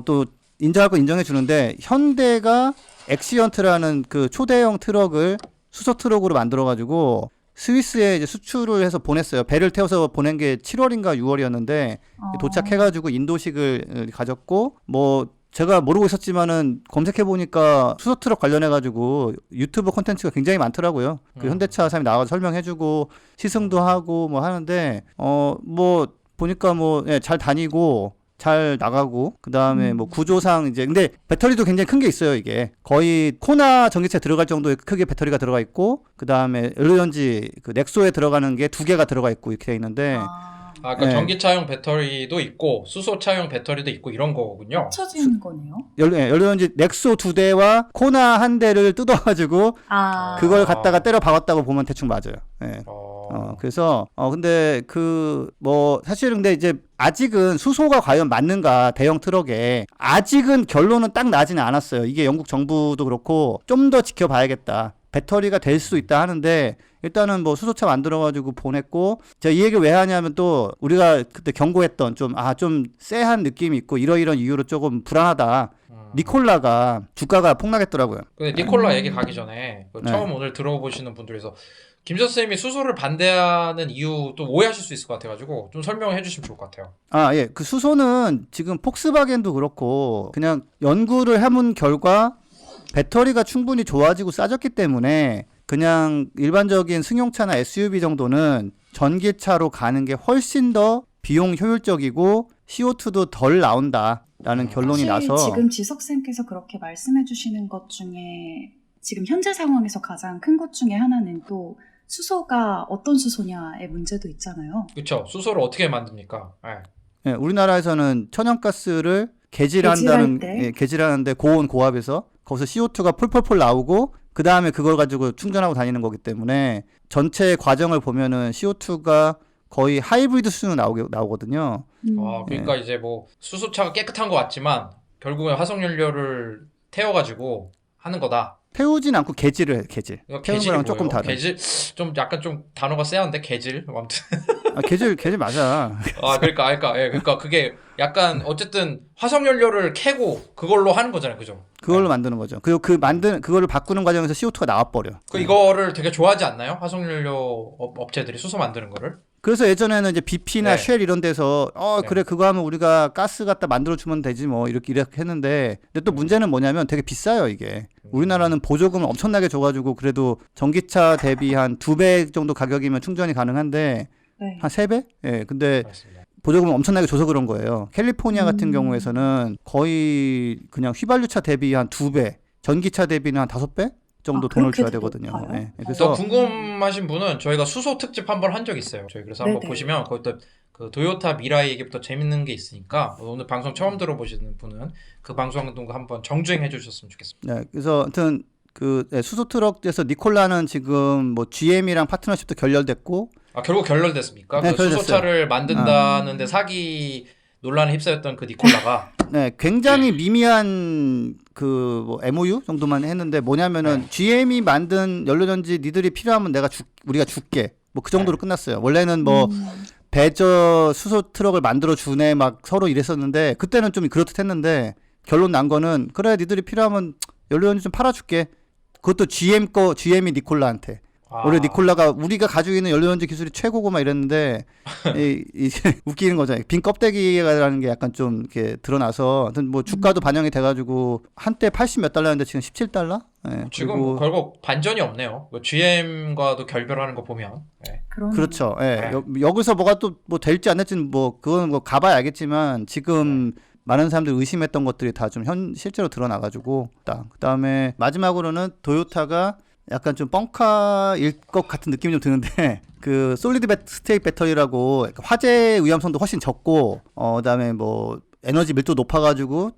또 인정할 거 인정해 주는데 현대가 엑시언트라는 그 초대형 트럭을 수소 트럭으로 만들어 가지고 스위스에 이제 수출을 해서 보냈어요. 배를 태워서 보낸 게 7월인가 6월이었는데 도착해 가지고 인도식을 가졌고 뭐 제가 모르고 있었지만은 검색해 보니까 수소 트럭 관련해 가지고 유튜브 콘텐츠가 굉장히 많더라고요. 그 현대차 사람이 나와서 설명해 주고 시승도 하고 뭐 하는데 뭐 보니까 뭐 잘 다니고 잘 나가고 그다음에 뭐 구조상 이제 근데 배터리도 굉장히 큰 게 있어요. 이게 거의 코나 전기차에 들어갈 정도의 크게 배터리가 들어가 있고 그다음에 LNG 그 넥소에 들어가는 게 2개가 들어가 있고 이렇게 돼 있는데
그러니까
네.
전기차용 배터리도 있고 수소차용 배터리도 있고 이런 거군요.
합쳐지는 거네요.
LNG 넥소 2대와 코나 1대를 뜯어가지고 그걸 갖다가 때려 박았다고 보면 대충 맞아요. 예. 그래서 근데 그 뭐 사실은 근데 이제 아직은 수소가 과연 맞는가 대형 트럭에 아직은 결론은 딱 나지는 않았어요. 이게 영국 정부도 그렇고 좀 더 지켜봐야겠다. 배터리가 될 수도 있다 하는데 일단은 뭐 수소차 만들어가지고 보냈고 제가 이 얘기 왜 하냐면 또 우리가 그때 경고했던 좀 쎄한 느낌이 있고 이러이런 이유로 조금 불안하다. 니콜라가 주가가 폭락했더라고요.
근데 니콜라 얘기 가기 전에 처음 오늘 들어보시는 분들에서 김 선생님이 수소를 반대하는 이유 또 오해하실 수 있을 것 같아가지고 좀 설명해 주시면 좋을 것 같아요.
예. 그 수소는 지금 폭스바겐도 그렇고 그냥 연구를 해본 결과 배터리가 충분히 좋아지고 싸졌기 때문에 그냥 일반적인 승용차나 SUV 정도는 전기차로 가는 게 훨씬 더 비용 효율적이고 CO2도 덜 나온다라는 결론이
사실
나서
지금 지석쌤께서 그렇게 말씀해 주시는 것 중에 지금 현재 상황에서 가장 큰 것 중에 하나는 또 수소가 어떤 수소냐의 문제도 있잖아요.
그렇죠. 수소를 어떻게 만듭니까?
네, 우리나라에서는 천연가스를 개질하는데 고온 고압에서 거기서 CO2가 폴폴폴 나오고 그 다음에 그걸 가지고 충전하고 다니는 거기 때문에 전체 과정을 보면은 CO2가 거의 하이브리드 수준으로 나오거든요.
그러니까 이제 뭐 수소차가 깨끗한 것 같지만 결국엔 화석연료를 태워가지고 하는 거다.
태우진 않고 개질을 해, 개질.
이거
태우는
개질이
거랑
뭐예요?
조금 다른.
개질 좀 약간 좀 단어가 세한데 개질 아무튼
개질 맞아.
그러니까 그게 약간 어쨌든 화석연료를 캐고 그걸로 하는 거잖아요, 그죠?
그걸로 만드는 거죠. 그리고 그거를 바꾸는 과정에서 CO2가 나와버려.
이거를 되게 좋아하지 않나요? 화석연료 업체들이 수소 만드는 거를?
그래서 예전에는 이제 BP나
네.
쉘 이런 데서
네.
그래 그거 하면 우리가 가스 갖다 만들어 주면 되지 뭐 이렇게 했는데 근데 또 문제는 뭐냐면 되게 비싸요 이게. 우리나라는 보조금을 엄청나게 줘가지고 그래도 전기차 대비 한 2배 정도 가격이면 충전이 가능한데
네.
한 3배? 예. 근데
맞습니다.
보조금을 엄청나게 줘서 그런 거예요. 캘리포니아 같은 경우에서는 거의 그냥 휘발유차 대비 한 2배, 전기차 대비는 한 5배 정도 돈을
그렇게
줘야 되거든요.
높아요?
예.
더
그래서
궁금하신 분은 저희가 수소 특집 한번 한 적 있어요. 저희 그래서 한번
네네.
보시면 거기다 그 도요타 미라이 얘기부터 재밌는 게 있으니까 오늘 방송 처음 들어보시는 분은 그 방송도 한번 정주행해 주셨으면 좋겠습니다.
네, 그래서 아무튼 수소 트럭에서 니콜라는 지금 뭐 GM이랑 파트너십도 결렬됐고
결국 결렬됐습니까?
네,
그
결렬됐어요.
수소차를 만든다는데 사기 논란에 휩싸였던 그 니콜라가
네, 굉장히 미미한 뭐 MOU 정도만 했는데 뭐냐면은 GM이 만든 연료전지 니들이 필요하면 우리가 줄게. 뭐 그 정도로 끝났어요. 원래는 뭐 배저 수소 트럭을 만들어 주네 막 서로 이랬었는데 그때는 좀 그렇듯했는데 결론 난 거는 그래 니들이 필요하면 연료전지 좀 팔아줄게. 그것도 GM이 니콜라한테. 원래 니콜라가 우리가 가지고 있는 연료전지 기술이 최고고 막 이랬는데 이제 웃기는 거죠. 빈 껍데기라는 게 약간 좀 이렇게 드러나서 하여튼 뭐 주가도 반영이 돼가지고 한때 80 몇 달러였는데 지금 17달러? 예,
지금
그리고
결국 반전이 없네요. GM과도 결별하는 거 보면. 네.
그렇죠. 예.
네.
여기서 뭐가 또 뭐 될지 안 될지는 뭐 그건 뭐 가봐야 알겠지만 지금 많은 사람들이 의심했던 것들이 다 좀 실제로 드러나가지고 그다음에 마지막으로는 도요타가 약간 좀 뻥카일 것 같은 느낌이 좀 드는데 그 솔리드 스테이트 배터리라고 화재 위험성도 훨씬 적고 그다음에 뭐 에너지 밀도 높아가지고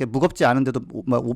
무겁지 않은데도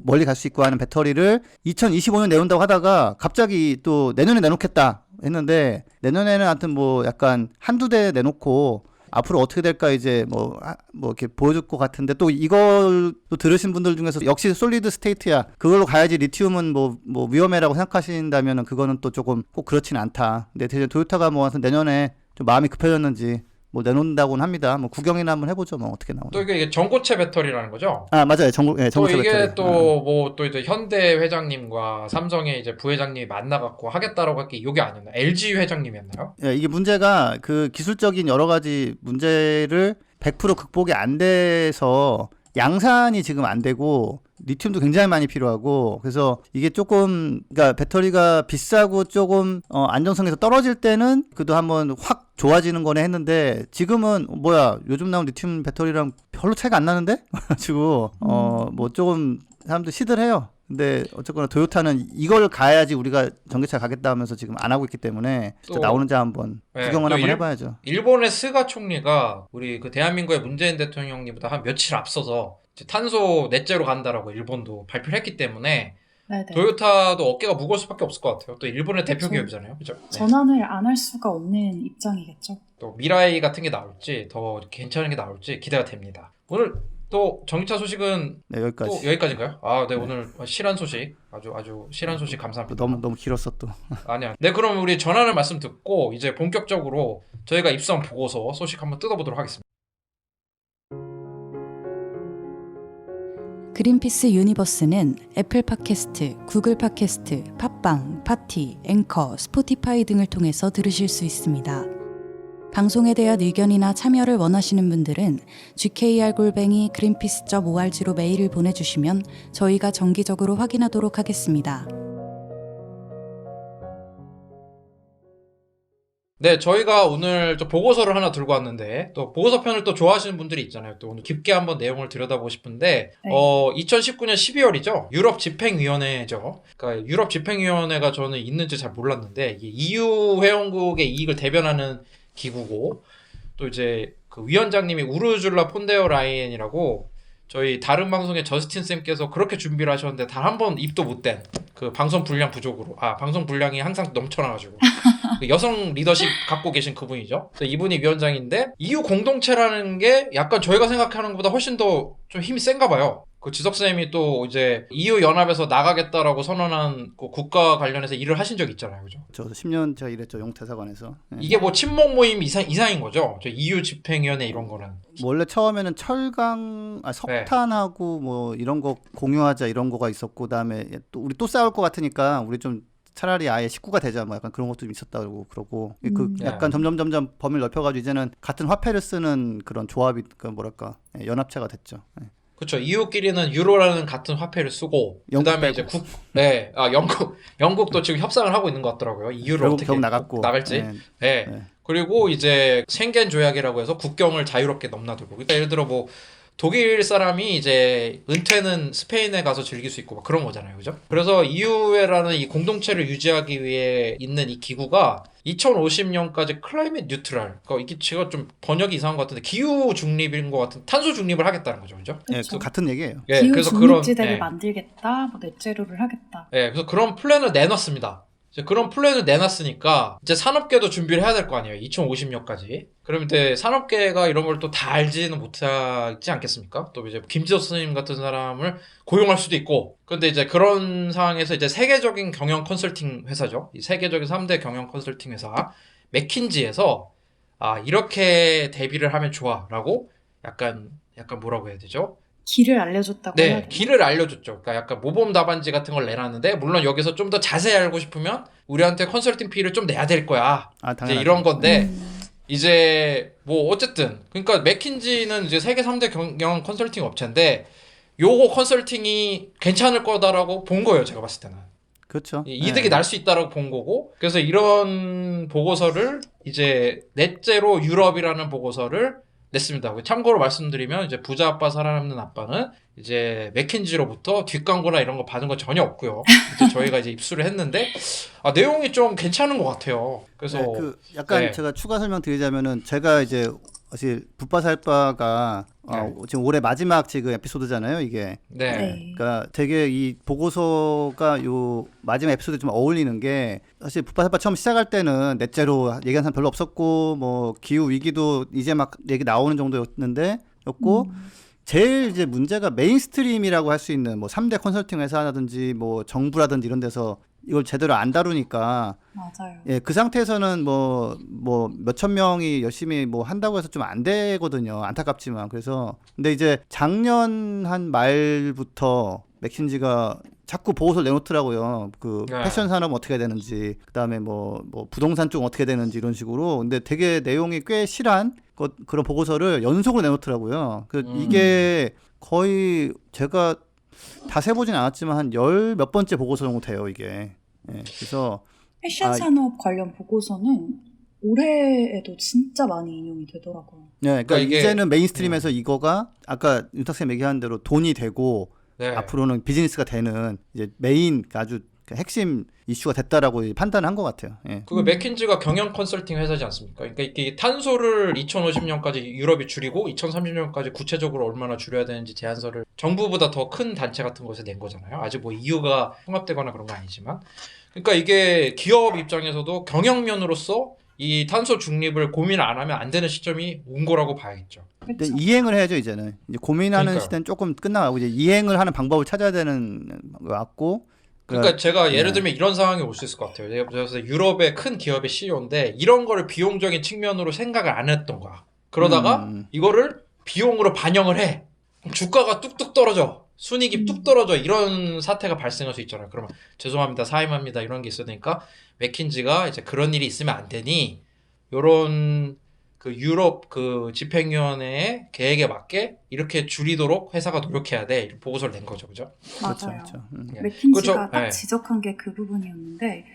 멀리 갈 수 있고 하는 배터리를 2025년 내놓는다고 하다가 갑자기 또 내년에 내놓겠다 했는데 내년에는 하여튼 뭐 약간 한두 대 내놓고 앞으로 어떻게 될까 이제 뭐 이렇게 보여줄 것 같은데 또 이걸 또 들으신 분들 중에서 역시 솔리드 스테이트야 그걸로 가야지 리튬은 뭐 위험해라고 생각하신다면은 그거는 또 조금 꼭 그렇진 않다. 근데 대신 도요타가 뭐 내년에 좀 마음이 급해졌는지 뭐 내놓는다고는 합니다. 뭐 구경이나 한번 해보죠. 뭐 어떻게 나오나.
또 이게 전고체 배터리라는 거죠?
맞아요.
또
전고체
이게
배터리.
또 이제 현대 회장님과 삼성의 이제 부회장님이 만나갖고 하겠다라고 할 게 이게 아니었나? LG 회장님이었나요?
예, 이게 문제가 그 기술적인 여러 가지 문제를 100% 극복이 안 돼서 양산이 지금 안 되고 리튬도 굉장히 많이 필요하고 그래서 이게 조금 그러니까 배터리가 비싸고 조금 안정성에서 떨어질 때는 그래도 한번 확 좋아지는 거네 했는데 지금은 뭐야 요즘 나온 리튬 배터리랑 별로 차이가 안 나는데 가지고 뭐 조금 사람들 시들해요. 근데 어쨌거나 도요타는 이걸 가야지 우리가 전기차 가겠다 하면서 지금 안 하고 있기 때문에 진짜 나오는지 한번 구경을 한번 해봐야죠.
일본의 스가 총리가 우리 그 대한민국의 문재인 대통령님보다 한 며칠 앞서서 이제 탄소 넷제로 간다라고 일본도 발표를 했기 때문에
네네.
도요타도 어깨가 무거울 수밖에 없을 것 같아요. 또 일본의 대표
그쵸.
기업이잖아요. 그죠? 네.
전환을 안 할 수가 없는 입장이겠죠.
또 미라이 같은 게 나올지 더 괜찮은 게 나올지 기대가 됩니다. 오늘 또 전기차 소식은
네, 여기까지.
또 여기까지인가요? 네, 오늘 실한 소식 아주 실한 소식 감사합니다.
너무 길었어 또.
아니야. 네, 그럼 우리 전하는 말씀 듣고 이제 본격적으로 저희가 입수한 보고서 소식 한번 뜯어보도록 하겠습니다.
그린피스 유니버스는 애플 팟캐스트, 구글 팟캐스트, 팟빵, 파티, 앵커, 스포티파이 등을 통해서 들으실 수 있습니다. 방송에 대한 의견이나 참여를 원하시는 분들은 gkr@greenpeace.org로 메일을 보내주시면 저희가 정기적으로 확인하도록 하겠습니다.
네, 저희가 오늘 또 보고서를 하나 들고 왔는데 또 보고서 편을 또 좋아하시는 분들이 있잖아요. 또 오늘 깊게 한번 내용을 들여다보고 싶은데
네.
2019년 12월이죠. 유럽 집행위원회죠. 그러니까 유럽 집행위원회가 저는 있는지 잘 몰랐는데 이게 EU 회원국의 이익을 대변하는 기구고 또 이제 그 위원장님이 우르줄라 폰데어 라이엔이라고 저희 다른 방송의 저스틴 쌤께서 그렇게 준비를 하셨는데 단 한 번 입도 못 댄 그 방송 분량 부족으로 방송 분량이 항상 넘쳐나가지고 그 여성 리더십 갖고 계신 그분이죠. 그래서 이분이 위원장인데 EU 공동체라는 게 약간 저희가 생각하는 것보다 훨씬 더 좀 힘이 센가 봐요. 그 지석쌤이 또 이제 EU 연합에서 나가겠다라고 선언한 그 국가 관련해서 일을 하신 적 있잖아요. 그죠?
저도 10년 제가 일했죠. 용태사관에서. 예.
이게 뭐 친목 모임 이상인 거죠? 저 EU 집행위원회 이런 거는.
원래 처음에는 석탄하고 뭐 이런 거 공유하자 이런 거가 있었고, 그다음에 또 우리 또 싸울 것 같으니까 우리 좀 차라리 아예 식구가 되자 뭐 약간 그런 것도 좀 있었다고 그러고 그 약간 점점 범위를 넓혀가지고 이제는 같은 화폐를 쓰는 그런 조합이 그 뭐랄까 연합체가 됐죠. 예.
그렇죠. EU끼리는 유로라는 같은 화폐를 쓰고
영국
그다음에
빼고.
이제 영국도 지금 협상을 하고 있는 것 같더라고요. EU를
결국
어떻게
나갔고.
나갈지.
네.
네.
네.
그리고 이제 생겐 조약이라고 해서 국경을 자유롭게 넘나들고. 그러니까 예를 들어 뭐 독일 사람이 이제 은퇴는 스페인에 가서 즐길 수 있고 막 그런 거잖아요. 그죠? 그래서 EU라는 이 공동체를 유지하기 위해 있는 이 기구가 2050년까지 클라이밋 뉴트럴, 그러니까 이게 제가 좀 번역이 이상한 것 같은데 기후 중립인 것 같은 탄소 중립을 하겠다는 거죠. 그죠?
예,
그렇죠.
그 같은 얘기예요.
예,
기후
그래서
중립지대를
예.
만들겠다, 뭐 넷제로를 하겠다.
예, 그래서 그런 플랜을 내놨습니다. 이제 그런 플랜을 내놨으니까 이제 산업계도 준비를 해야 될 거 아니에요. 2050년까지. 그럼 이제 산업계가 이런 걸 또 다 알지는 못하지 않겠습니까? 또 이제 김지호 선생님 같은 사람을 고용할 수도 있고. 근데 이제 그런 상황에서 이제 세계적인 경영 컨설팅 회사죠. 이 세계적인 3대 경영 컨설팅 회사 맥킨지에서 이렇게 대비를 하면 좋아라고 약간 뭐라고 해야 되죠?
길을 알려줬다고 해야
네,
되나?
길을 알려줬죠. 그러니까 약간 모범 답안지 같은 걸 내놨는데, 물론 여기서 좀 더 자세히 알고 싶으면 우리한테 컨설팅 피를 좀 내야 될 거야. 이제
당연하죠.
이런 건데,
음.
이제 뭐 어쨌든 그러니까 맥킨지는 이제 세계 3대 경영 컨설팅 업체인데, 요거 컨설팅이 괜찮을 거다라고 본 거예요. 제가 봤을 때는.
그렇죠.
이득이 날 수 있다라고 본 거고, 그래서 이런 보고서를 이제 넷제로 유럽이라는 보고서를 냈습니다. 참고로 말씀드리면 이제 부자 아빠 살아남는 아빠는 이제 맥킨지로부터 뒷광고나 이런 거 받은 거 전혀 없고요. 이제 저희가 이제 입수를 했는데 내용이 좀 괜찮은 것 같아요. 그래서
네, 그 약간
네.
제가 추가 설명 드리자면은 제가 이제 사실 붓바살바가 지금 올해 마지막 지금 에피소드잖아요, 이게.
네.
네.
그러니까 되게 이 보고서가 요 마지막 에피소드에 좀 어울리는 게, 사실 붓바살바 처음 시작할 때는 넷제로 얘기하는 사람 별로 없었고 뭐 기후 위기도 이제 막 얘기 나오는 정도였고 제일 이제 문제가 메인스트림이라고 할 수 있는 뭐 3대 컨설팅 회사라든지 뭐 정부라든지 이런 데서 이걸 제대로 안 다루니까,
맞아요.
예, 그 상태에서는 뭐 몇천 명이 열심히 뭐 한다고 해서 좀 안 되거든요. 안타깝지만. 그래서 근데 이제 작년 한 말부터 맥킨지가 자꾸 보고서를 내놓더라고요. 그
네.
패션 산업 어떻게 해야 되는지, 그다음에 뭐 부동산 쪽 어떻게 되는지 이런 식으로. 근데 되게 내용이 꽤 실한 그런 보고서를 연속으로 내놓더라고요. 이게 거의 제가 다 세보진 않았지만 한 10몇 번째 보고서 정도 돼요, 이게. 예, 그래서
패션 산업 관련 보고서는 올해에도 진짜 많이 인용이 되더라고요.
네, 그러니까
이게-
이제는 메인스트림에서 이거가 아까 윤탁쌤 얘기한 대로 돈이 되고
네.
앞으로는 비즈니스가 되는 이제 메인 아주 핵심 이슈가 됐다라고 판단을 한 것 같아요. 예.
그거 맥킨지가 경영 컨설팅 회사지 않습니까? 그러니까 이게 탄소를 2050년까지 유럽이 줄이고 2030년까지 구체적으로 얼마나 줄여야 되는지 제안서를 정부보다 더 큰 단체 같은 곳에 낸 거잖아요. 아직 뭐 EU가 통합되거나 그런 거 아니지만. 그러니까 이게 기업 입장에서도 경영면으로서 이 탄소 중립을 고민을 안 하면 안 되는 시점이 온 거라고 봐야겠죠.
근데
그렇죠.
이행을 해야죠, 이제는. 이제 고민하는
그러니까요.
시대는 조금 끝나가고 이제 이행을 하는 방법을 찾아야 되는 것 같고.
그러니까 제가 예를
네.
들면 이런 상황이 올 수 있을 것 같아요. 그래서 유럽의 큰 기업의 CEO인데 이런 거를 비용적인 측면으로 생각을 안 했던 거야. 그러다가 이거를 비용으로 반영을 해. 주가가 뚝뚝 떨어져. 순이익이 뚝 떨어져. 이런 사태가 발생할 수 있잖아요. 그러면 죄송합니다. 사임합니다. 이런 게 있어야 되니까 맥킨지가 이제 그런 일이 있으면 안 되니 요런 그 유럽 그 집행위원회의 계획에 맞게 이렇게 줄이도록 회사가 노력해야 돼. 이런 보고서를 낸 거죠. 그죠?
그렇죠,
맞아요.
그렇죠.
예.
맥킨지가
그렇죠.
딱
네.
지적한 게 그 부분이었는데,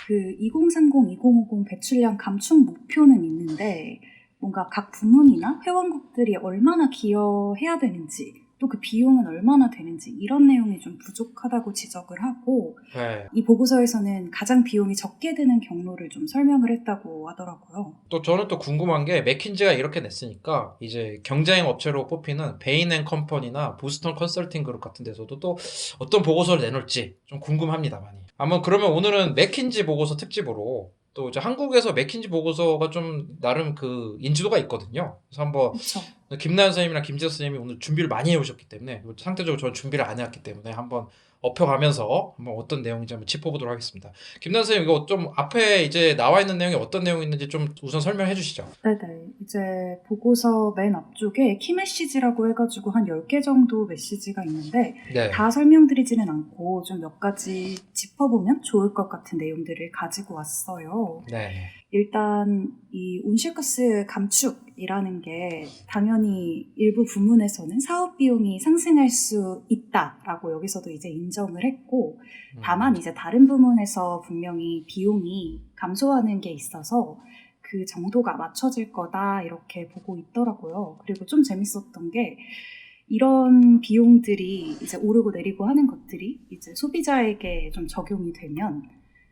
그 2030, 2050 배출량 감축 목표는 있는데 뭔가 각 부문이나 회원국들이 얼마나 기여해야 되는지, 또 그 비용은 얼마나 되는지 이런 내용이 좀 부족하다고 지적을 하고,
네.
이 보고서에서는 가장 비용이 적게 드는 경로를 좀 설명을 했다고 하더라고요.
또 저는 또 궁금한 게 맥킨지가 이렇게 냈으니까 이제 경쟁 업체로 뽑히는 베인앤컴퍼니나 보스턴 컨설팅 그룹 같은 데서도 또 어떤 보고서를 내놓을지 좀 궁금합니다 많이. 아마 그러면 오늘은 맥킨지 보고서 특집으로 또 이제 한국에서 맥킨지 보고서가 좀 나름 그 인지도가 있거든요. 그래서 한번
그렇죠.
김나연 선생님이랑 김지혜 선생님이 오늘 준비를 많이 해오셨기 때문에 상대적으로 저는 준비를 안 해왔기 때문에 한번 엎혀가면서 한번 어떤 내용인지 한번 짚어보도록 하겠습니다. 김나연 선생님 이거 좀 앞에 이제 나와 있는 내용이 어떤 내용이 있는지 좀 우선 설명해 주시죠.
네네. 이제 보고서 맨 앞쪽에 키 메시지라고 해가지고 한 10개 정도 메시지가 있는데
네.
다 설명드리지는 않고 좀 몇 가지 짚어보면 좋을 것 같은 내용들을 가지고 왔어요.
네.
일단 이 온실가스 감축이라는 게 당연히 일부 부문에서는 사업 비용이 상승할 수 있다라고 여기서도 이제 인정을 했고, 다만 이제 다른 부문에서 분명히 비용이 감소하는 게 있어서 그 정도가 맞춰질 거다 이렇게 보고 있더라고요. 그리고 좀 재밌었던 게 이런 비용들이 이제 오르고 내리고 하는 것들이 이제 소비자에게 좀 적용이 되면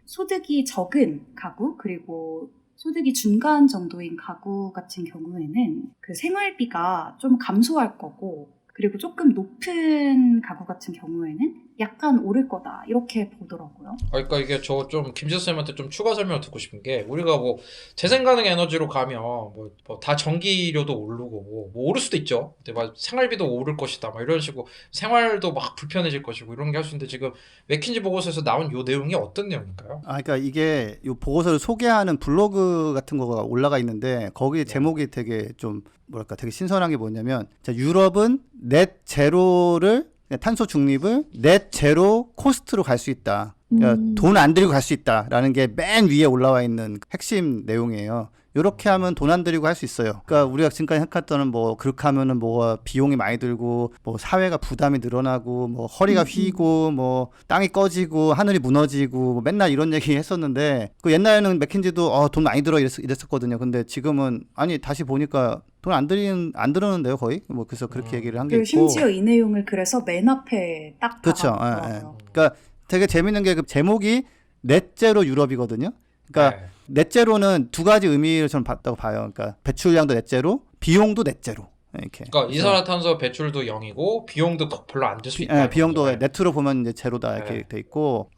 소득이 적은 가구 그리고 소득이 중간 정도인 가구 같은 경우에는 그 생활비가 좀 감소할 거고, 그리고 조금 높은 가구 같은 경우에는 약간 오를 거다 이렇게 보더라고요.
그러니까 이게 저 좀 김지수 선생님한테 좀 추가 설명을 듣고 싶은 게, 우리가 뭐 재생 가능 에너지로 가면 뭐 다 전기료도 오르고 뭐 오를 수도 있죠. 근데 막 생활비도 오를 것이다. 막 이런 식으로 생활도 막 불편해질 것이고 이런 게 할 수 있는데, 지금 맥킨지 보고서에서 나온 요 내용이 어떤 내용인가요?
그러니까 이게 이 보고서를 소개하는 블로그 같은 거가 올라가 있는데 거기 제목이 되게 좀 뭐랄까 되게 신선한 게 뭐냐면, 자, 유럽은 넷 제로를 탄소 중립을 넷 제로 코스트로 갈 수 있다. 그러니까 돈 안 들이고 갈 수 있다라는 게 맨 위에 올라와 있는 핵심 내용이에요. 이렇게 하면 돈 안 들이고 할 수 있어요. 그러니까 우리가 지금까지 생각했던 뭐 그렇게 하면은 뭐 비용이 많이 들고 뭐 사회가 부담이 늘어나고 뭐 허리가 휘고 뭐 땅이 꺼지고 하늘이 무너지고 뭐 맨날 이런 얘기 했었는데, 그 옛날에는 맥킨지도 돈 많이 들어 이랬었거든요. 근데 지금은 아니 다시 보니까 돈 안 들었는데요 거의. 뭐 그래서 그렇게 얘기를 한 게
그리고
있고.
심지어 이 내용을 그래서 맨 앞에 딱
그렇죠.
박아놨더라고요.
그러니까 되게 재밌는 게 그 제목이 넷제로 유럽이거든요. 그러니까
네.
넷제로는 두 가지 의미를 저는 봤다고 봐요. 그러니까 배출량도 넷제로, 비용도 넷제로. 이렇게.
그러니까 이산화탄소 배출도 0이고 비용도 별로 안 들 수 있다.
비용도
거죠.
네트로 보면 이제 제로다 이렇게
네.
돼 있고,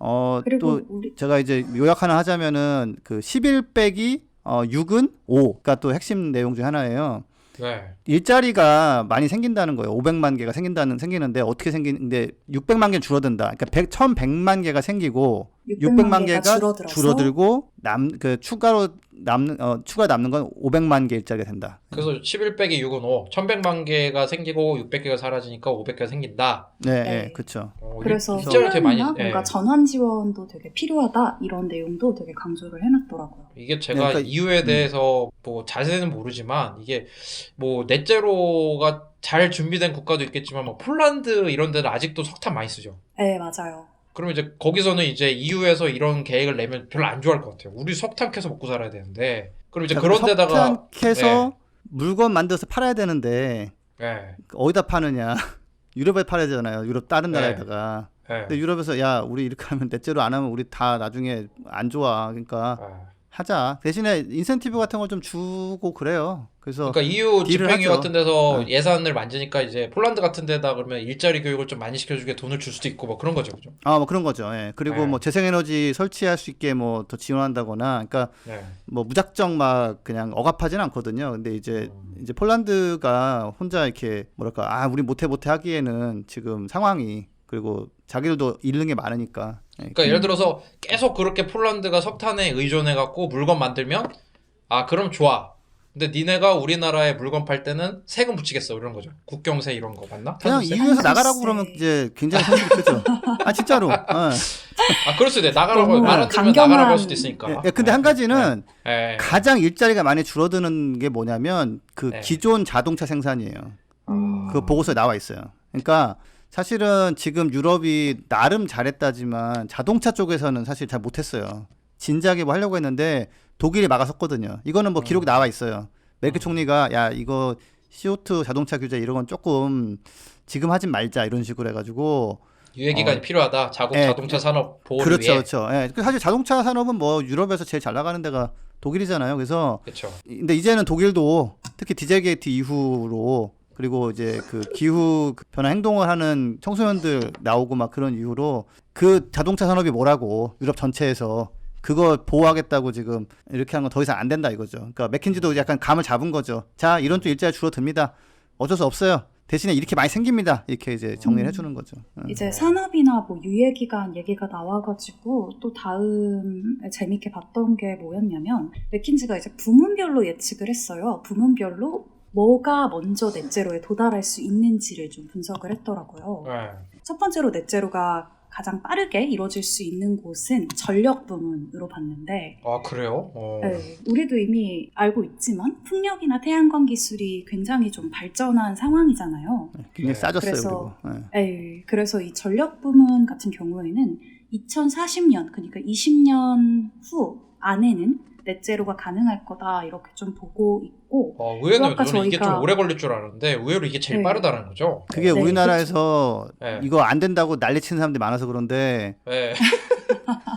그리고
또
우리
제가 이제 요약 하나 하자면은 그 11 빼기 6은 5가 또 핵심 내용 중 하나예요.
네.
일자리가 많이 생긴다는 거예요. 500만 개가 생기는데 어떻게 생기는데 600만 개 줄어든다. 그러니까 1100만 개가 생기고 600만 개가 줄어들고 추가 남는 건 500만 개 일자리가 된다.
그래서 11 빼기 6은 5. 1100만 개가 생기고 600개가 사라지니까 500개가 생긴다.
네, 그렇죠.
그래서
일자리를 되게 많이
뭔가 전환 지원도 되게 필요하다 이런 내용도 되게 강조를 해놨더라고요.
이게 제가
그러니까
이유에 대해서 뭐 자세는 모르지만, 이게 뭐 넷제로가 잘 준비된 국가도 있겠지만 뭐 폴란드 이런 데는 아직도 석탄 많이 쓰죠.
네, 맞아요.
그러면 이제 거기서는 이제 EU에서 이런 계획을 내면 별로 안 좋아할 것 같아요. 우리 석탄 캐서 먹고 살아야 되는데. 그럼 이제 그런 데다가
석탄 캐서 물건 만들어서 팔아야 되는데
네.
어디다 파느냐? 유럽에 팔아야 되잖아요. 유럽 다른
네.
나라에다가.
네.
근데 유럽에서 야 우리 이렇게 하면 넷제로 안 하면 우리 다 나중에 안 좋아. 그러니까
네.
하자. 대신에 인센티브 같은 걸 좀 주고 그래요. 그래서
그러니까 EU
딜을
집행위
하죠.
같은 데서
네.
예산을 만지니까 이제 폴란드 같은 데다 그러면 일자리 교육을 좀 많이 시켜주게 돈을 줄 수도 있고 뭐 그런 거죠, 그죠?
뭐 그런 거죠. 예. 그리고
네.
뭐 재생에너지 설치할 수 있게 뭐 더 지원한다거나, 그러니까
네.
뭐 무작정 막 그냥 억압하진 않거든요. 근데 이제 폴란드가 혼자 이렇게 뭐랄까 우리 못해 하기에는 지금 상황이, 그리고 자기들도 잃는 게 많으니까.
그러니까 예를 들어서 계속 그렇게 폴란드가 석탄에 의존해갖고 물건 만들면 그럼 좋아. 근데 니네가 우리나라에 물건 팔 때는 세금 붙이겠어 이런 거죠. 국경세 이런 거 맞나?
그냥
탄소세?
EU에서 나가라고 그러면 이제 굉장히 손실이 크죠. 진짜로.
그럴 수도 있대. 나가라고
너무
말 안 들으면
강경한-
나가라고 할 수도 있으니까.
근데 한 가지는
네.
가장 일자리가 많이 줄어드는 게 뭐냐면 그
네.
기존 자동차 생산이에요.
아.
그 보고서에 나와 있어요. 그러니까 사실은 지금 유럽이 나름 잘했다지만 자동차 쪽에서는 사실 잘 못했어요. 진작에 뭐 하려고 했는데 독일이 막아섰거든요. 이거는 뭐 기록이 나와 있어요. 메르켈 총리가 야 이거 CO2 자동차 규제 이런 건 조금 지금 하진 말자 이런 식으로 해가지고
유예기간이 필요하다. 자동차 산업 보호를
그렇죠,
위해.
그렇죠. 사실 자동차 산업은 뭐 유럽에서 제일 잘 나가는 데가 독일이잖아요. 그래서
그렇죠.
근데 이제는 독일도 특히 디젤게이트 이후로, 그리고 이제 그 기후 변화 행동을 하는 청소년들 나오고 막 그런 이유로 그 자동차 산업이 뭐라고 유럽 전체에서 그거 보호하겠다고 지금 이렇게 하는 건 더 이상 안 된다 이거죠. 그러니까 맥킨지도 약간 감을 잡은 거죠. 자, 이런 쪽 일자리 줄어듭니다. 어쩔 수 없어요. 대신에 이렇게 많이 생깁니다. 이렇게 이제 정리를 해주는 거죠.
이제 산업이나 뭐 유예기간 얘기가 나와가지고 또 다음에 재밌게 봤던 게 뭐였냐면 맥킨지가 이제 부문별로 예측을 했어요. 부문별로 뭐가 먼저 넷제로에 도달할 수 있는지를 좀 분석을 했더라고요.
네.
첫 번째로 넷제로가 가장 빠르게 이루어질 수 있는 곳은 전력 부문으로 봤는데
아 그래요?
네, 우리도 이미 알고 있지만 풍력이나 태양광 기술이 굉장히 좀 발전한 상황이잖아요.
굉장히
네.
싸졌어요.
그래서-
그리고. 네.
그래서 이 전력 부문 같은 경우에는 2040년, 그러니까 20년 후 안에는 넷제로가 가능할 거다 이렇게 좀 보고 있고
의외는
아까
저는 이게 좀
저희가-
오래 걸릴 줄 알았는데 의외로 이게 제일
네.
빠르다는 거죠.
그게
네,
우리나라에서
네.
이거 안 된다고 난리치는 사람들이 많아서 그런데
네.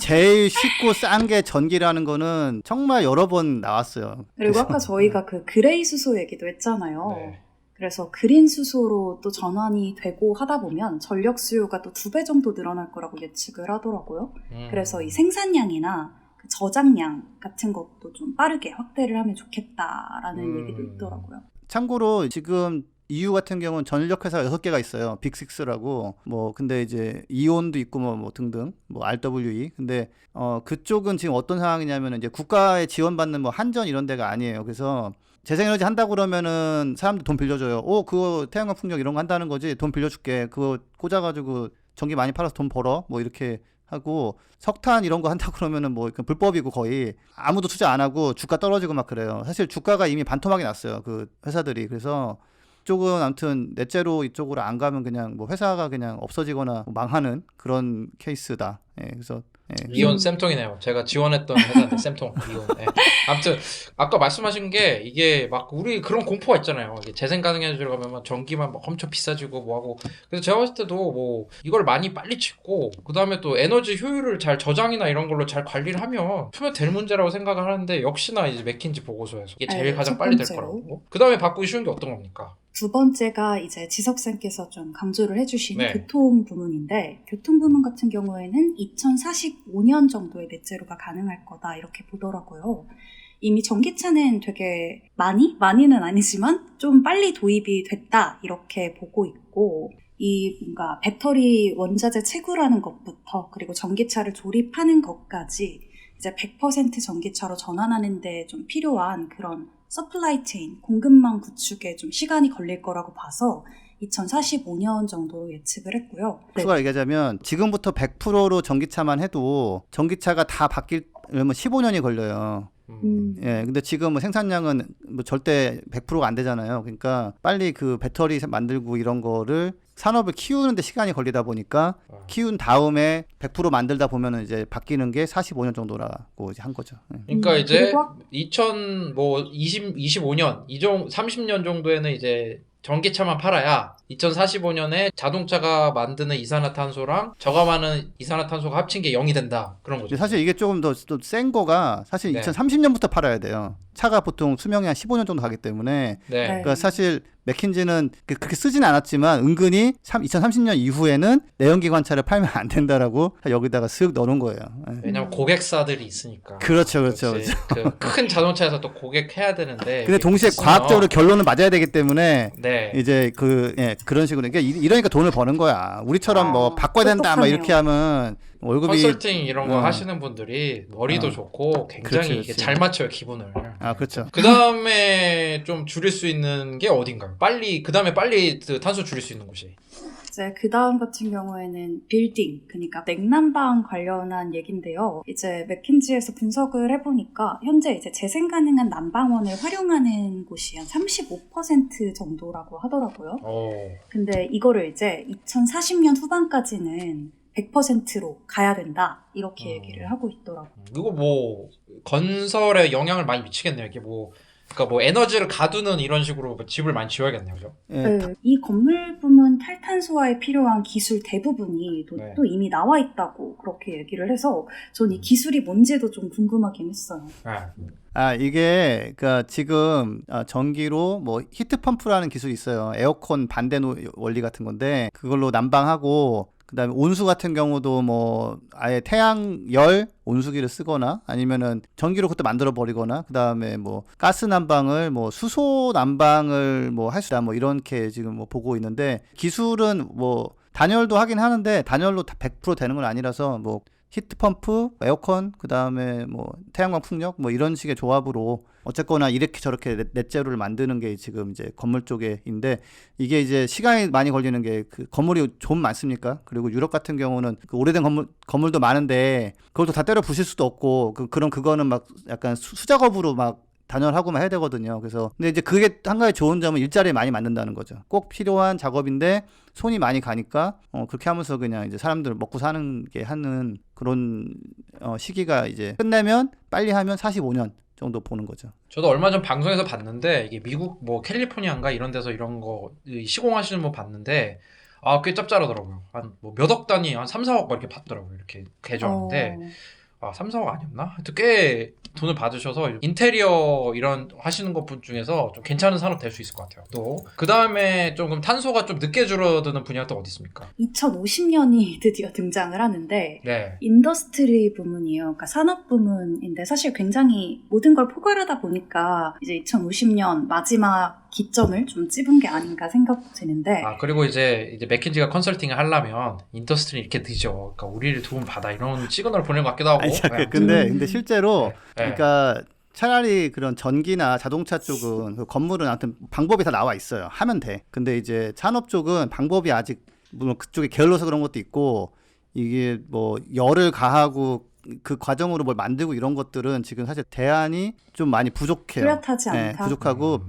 제일 쉽고 싼 게 전기라는 거는 정말 여러 번 나왔어요.
그리고 아까 저희가 그 그레이 수소 얘기도 했잖아요.
네.
그래서 그린 수소로 또 전환이 되고 하다 보면 전력 수요가 또 2배 정도 늘어날 거라고 예측을 하더라고요. 그래서 이 생산량이나 그 저장량 같은 것도 좀 빠르게 확대를 하면 좋겠다라는 얘기도 있더라고요.
참고로 지금 EU 같은 경우는 전력 회사가 6개가 있어요. 빅6라고. 뭐 근데 이제 이온도 있고 뭐 등등. 뭐 RWE. 근데 그쪽은 지금 어떤 상황이냐면 이제 국가에 지원받는 뭐 한전 이런 데가 아니에요. 그래서 재생에너지 한다고 그러면은 사람들 돈 빌려줘요. 그거 태양광 풍력 이런 거 한다는 거지. 돈 빌려줄게. 그거 꽂아가지고 전기 많이 팔아서 돈 벌어. 뭐 이렇게 하고 석탄 이런 거 한다고 그러면은 뭐 불법이고 거의 아무도 투자 안 하고 주가 떨어지고 막 그래요. 사실 주가가 이미 반토막이 났어요. 그 회사들이. 그래서 이쪽은 아무튼 넷제로 이쪽으로 안 가면 그냥 뭐 회사가 그냥 없어지거나 망하는 그런 케이스다. 예, 그래서
이온 쌤통이네요. 제가 지원했던 회사인데 쌤통 이온. 네. 아무튼 아까 말씀하신 게 이게 막 우리 그런 공포가 있잖아요. 이게 재생 가능해지러 가면 막 전기만 막 엄청 비싸지고 뭐하고. 그래서 제가 봤을 때도 뭐 이걸 많이 빨리 짓고 그 다음에 또 에너지 효율을 잘 저장이나 이런 걸로 잘 관리를 하면 풀면 될 문제라고 생각을 하는데 역시나 이제 맥킨지 보고서에서 이게 제일 가장
첫
빨리 될
번째로.
거라고. 그 다음에 바꾸기 쉬운 게 어떤 겁니까?
두 번째가 이제 지석쌤께서 좀 강조를 해주신
네.
교통 부문인데 교통 부문 같은 경우에는 2045년 정도에 넷제로가 가능할 거다 이렇게 보더라고요. 이미 전기차는 되게 많이는 아니지만 좀 빨리 도입이 됐다 이렇게 보고 있고 이 뭔가 배터리 원자재 채굴하는 것부터 그리고 전기차를 조립하는 것까지 이제 100% 전기차로 전환하는 데 좀 필요한 그런 서플라이 체인, 공급망 구축에 좀 시간이 걸릴 거라고 봐서 2045년 정도로 예측을 했고요.
추가 얘기하자면 지금부터 100%로 전기차만 해도 전기차가 다 바뀌려면 15년이 걸려요. 예, 근데 지금 뭐 생산량은 뭐 절대 100%가 안 되잖아요. 그러니까 빨리 그 배터리 만들고 이런 거를 산업을 키우는데 시간이 걸리다 보니까 키운 다음에 100% 만들다 보면은 이제 바뀌는 게 45년 정도라고 이제 한 거죠. 예.
그러니까 이제
그리고
2025년 30년 정도에는 이제 전기차만 팔아야 2045년에 자동차가 만드는 이산화탄소랑 저감하는 이산화탄소가 합친 게 0이 된다. 그런 거죠.
근데 사실 이게 조금 더 센 거가 사실
네.
2030년부터 팔아야 돼요. 차가 보통 수명이 한 15년 정도 가기 때문에
네.
그러니까 사실 맥킨지는 그렇게 쓰진 않았지만 은근히 2030년 이후에는 내연기관차를 팔면 안 된다라고 여기다가 쓱 넣어놓은 거예요. 예.
왜냐면 고객사들이 있으니까.
그렇죠.
큰 자동차에서 또 고객해야 되는데.
근데 동시에
있으면-
과학적으로 결론은 맞아야 되기 때문에
네.
이제 그런 식으로 그러니까 이러니까 돈을 버는 거야. 우리처럼 뭐 바꿔야 된다 막
똑똑하네요.
이렇게 하면 월급이
컨설팅 이런 거
어.
하시는 분들이 머리도 좋고 굉장히
그렇지,
이게
그렇지.
잘 맞춰요 기분을.
그렇죠.
그 다음에 좀 줄일 수 있는 게 어딘가요? 그 다음에 빨리 그 탄소 줄일 수 있는 곳이.
이제 그 다음 같은 경우에는 빌딩, 그러니까 냉난방 관련한 얘긴데요. 이제 맥킨지에서 분석을 해보니까 현재 이제 재생 가능한 난방원을 활용하는 곳이 한 35% 정도라고 하더라고요. 근데 이거를 이제 2040년 후반까지는 100%로 가야 된다 이렇게 얘기를 하고 있더라고요.
이거 뭐 건설에 영향을 많이 미치겠네요. 이게 뭐 그러니까 뭐 에너지를 가두는 이런 식으로 뭐 집을 많이 지어야겠네요, 그죠?
예,
네, 이 건물 부문 탈탄소화에 필요한 기술 대부분이
네.
또 이미 나와 있다고 그렇게 얘기를 해서 전 이 기술이 뭔지도 좀 궁금하긴 했어요.
이게 그러니까 지금 전기로 뭐 히트 펌프라는 기술이 있어요. 에어컨 반대 원리 같은 건데 그걸로 난방하고 그다음에 온수 같은 경우도 뭐 아예 태양열 온수기를 쓰거나 아니면은 전기로 그것도 만들어 버리거나 그다음에 뭐 가스 난방을 뭐 수소 난방을 뭐 할 수 있다 뭐 이렇게 지금 뭐 보고 있는데 기술은 뭐 단열도 하긴 하는데 단열로 다 100% 되는 건 아니라서 뭐 히트펌프, 에어컨, 그다음에 뭐 태양광 풍력 뭐 이런 식의 조합으로 어쨌거나 이렇게 저렇게 넷제로를 만드는 게 지금 이제 건물 쪽에인데 이게 이제 시간이 많이 걸리는 게 그 건물이 좀 많습니까? 그리고 유럽 같은 경우는 그 오래된 건물도 많은데 그걸 또 다 때려 부실 수도 없고 그럼 그거는 막 약간 수작업으로 막 단열하고만 해야 되거든요. 그래서 근데 이제 그게 한 가지 좋은 점은 일자리에 많이 만든다는 거죠. 꼭 필요한 작업인데 손이 많이 가니까 그렇게 하면서 그냥 이제 사람들 먹고 사는 게 하는 그런 시기가 이제 끝내면 빨리 하면 45년 정도 보는 거죠.
저도 얼마 전 방송에서 봤는데 이게 미국 뭐 캘리포니아인가 이런 데서 이런 거 시공하시는 분 봤는데 꽤 짭짤하더라고요. 한 뭐 몇 억 단위 한 3, 4억 막 이렇게 받더라고요. 이렇게 개조하는데 3, 4억 아니었나? 하여튼 꽤 돈을 받으셔서 인테리어 이런 하시는 것 중에서 좀 괜찮은 산업 될 수 있을 것 같아요. 또 그 다음에 조금 탄소가 좀 늦게 줄어드는 분야가 또 어디 있습니까?
2050년이 드디어 등장을 하는데
네.
인더스트리 부문이에요. 그러니까 산업 부문인데 사실 굉장히 모든 걸 포괄하다 보니까 이제 2050년 마지막 기점을 좀 찝은 게 아닌가 생각되는데
그리고 이제 맥킨지가 컨설팅을 하려면 인더스트리 이렇게 늦어. 그러니까 우리를 도움 받아 이런 시그널을 보내는 것 같기도 하고.
아니, 근데 실제로 그러니까 차라리 그런 전기나 자동차 쪽은 그 건물은 아무튼 방법이 다 나와 있어요. 하면 돼. 근데 이제 산업 쪽은 방법이 아직 물론 그쪽에 게을러서 그런 것도 있고 이게 뭐 열을 가하고 그 과정으로 뭘 만들고 이런 것들은 지금 사실 대안이 좀 많이 부족해요.
뚜렷하지 않다.
네, 부족하고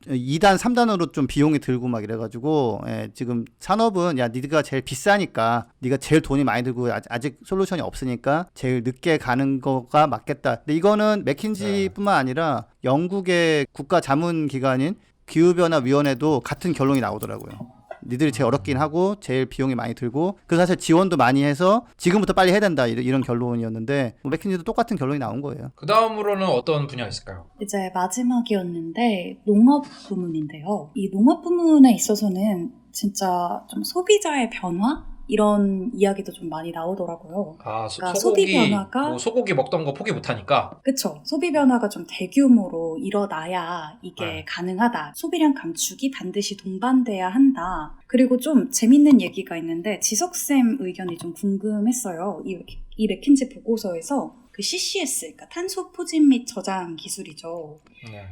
2단, 3단으로 좀 비용이 들고 막 이래가지고 지금 산업은 야 니가 제일 비싸니까 니가 제일 돈이 많이 들고 아직 솔루션이 없으니까 제일 늦게 가는 거가 맞겠다. 근데 이거는 맥킨지뿐만 아니라 영국의 국가자문기관인 기후변화위원회도 같은 결론이 나오더라고요. 니들이 제일 어렵긴 하고 제일 비용이 많이 들고 그래서 사실 지원도 많이 해서 지금부터 빨리 해야 된다 이런 결론이었는데 맥킨지도 똑같은 결론이 나온 거예요.
그 다음으로는 어떤 분야가 있을까요?
이제 마지막이었는데 농업 부문인데요. 이 농업 부문에 있어서는 진짜 좀 소비자의 변화? 이런 이야기도 좀 많이 나오더라고요.
그러니까
소비 변화가
뭐 소고기 먹던 거 포기 못하니까.
그쵸. 소비 변화가 좀 대규모로 일어나야 이게 가능하다. 소비량 감축이 반드시 동반돼야 한다. 그리고 좀 재밌는 얘기가 있는데 지석쌤 의견이 좀 궁금했어요. 이 맥킨지 보고서에서 그 CCS, 그러니까 탄소 포집 및 저장 기술이죠.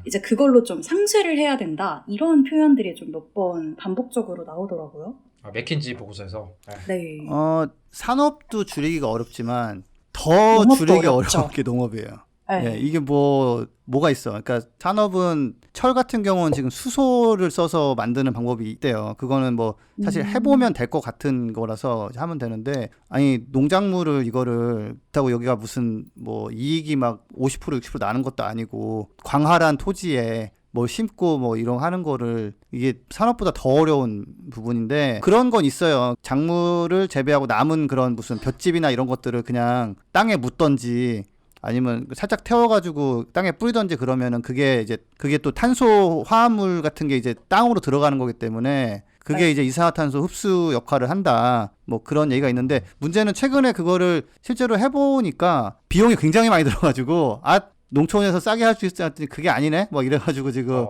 이제 그걸로 좀 상쇄를 해야 된다. 이런 표현들이 좀 몇 번 반복적으로 나오더라고요.
맥킨지 보고서에서.
네.
산업도 줄이기가 어렵지만 더 줄이기 어려운 게 농업이에요.
네.
이게 뭐가 있어. 그러니까 산업은 철 같은 경우는 지금 수소를 써서 만드는 방법이 있대요. 그거는 뭐 사실 해보면 될 것 같은 거라서 하면 되는데 아니 농작물을 이거를 그렇다고 여기가 무슨 뭐 이익이 막 50% 60% 나는 것도 아니고 광활한 토지에 뭐 심고 뭐 이런 하는 거를 이게 산업보다 더 어려운 부분인데 그런 건 있어요. 작물을 재배하고 남은 그런 무슨 볏짚이나 이런 것들을 그냥 땅에 묻던지 아니면 살짝 태워가지고 땅에 뿌리던지 그러면은 그게 또 탄소 화합물 같은 게 이제 땅으로 들어가는 거기 때문에 그게 이제 이산화탄소 흡수 역할을 한다. 뭐 그런 얘기가 있는데 문제는 최근에 그거를 실제로 해보니까 비용이 굉장히 많이 들어가지고 농촌에서 싸게 할 수 있을 때 했더니 그게 아니네? 뭐 이래가지고 지금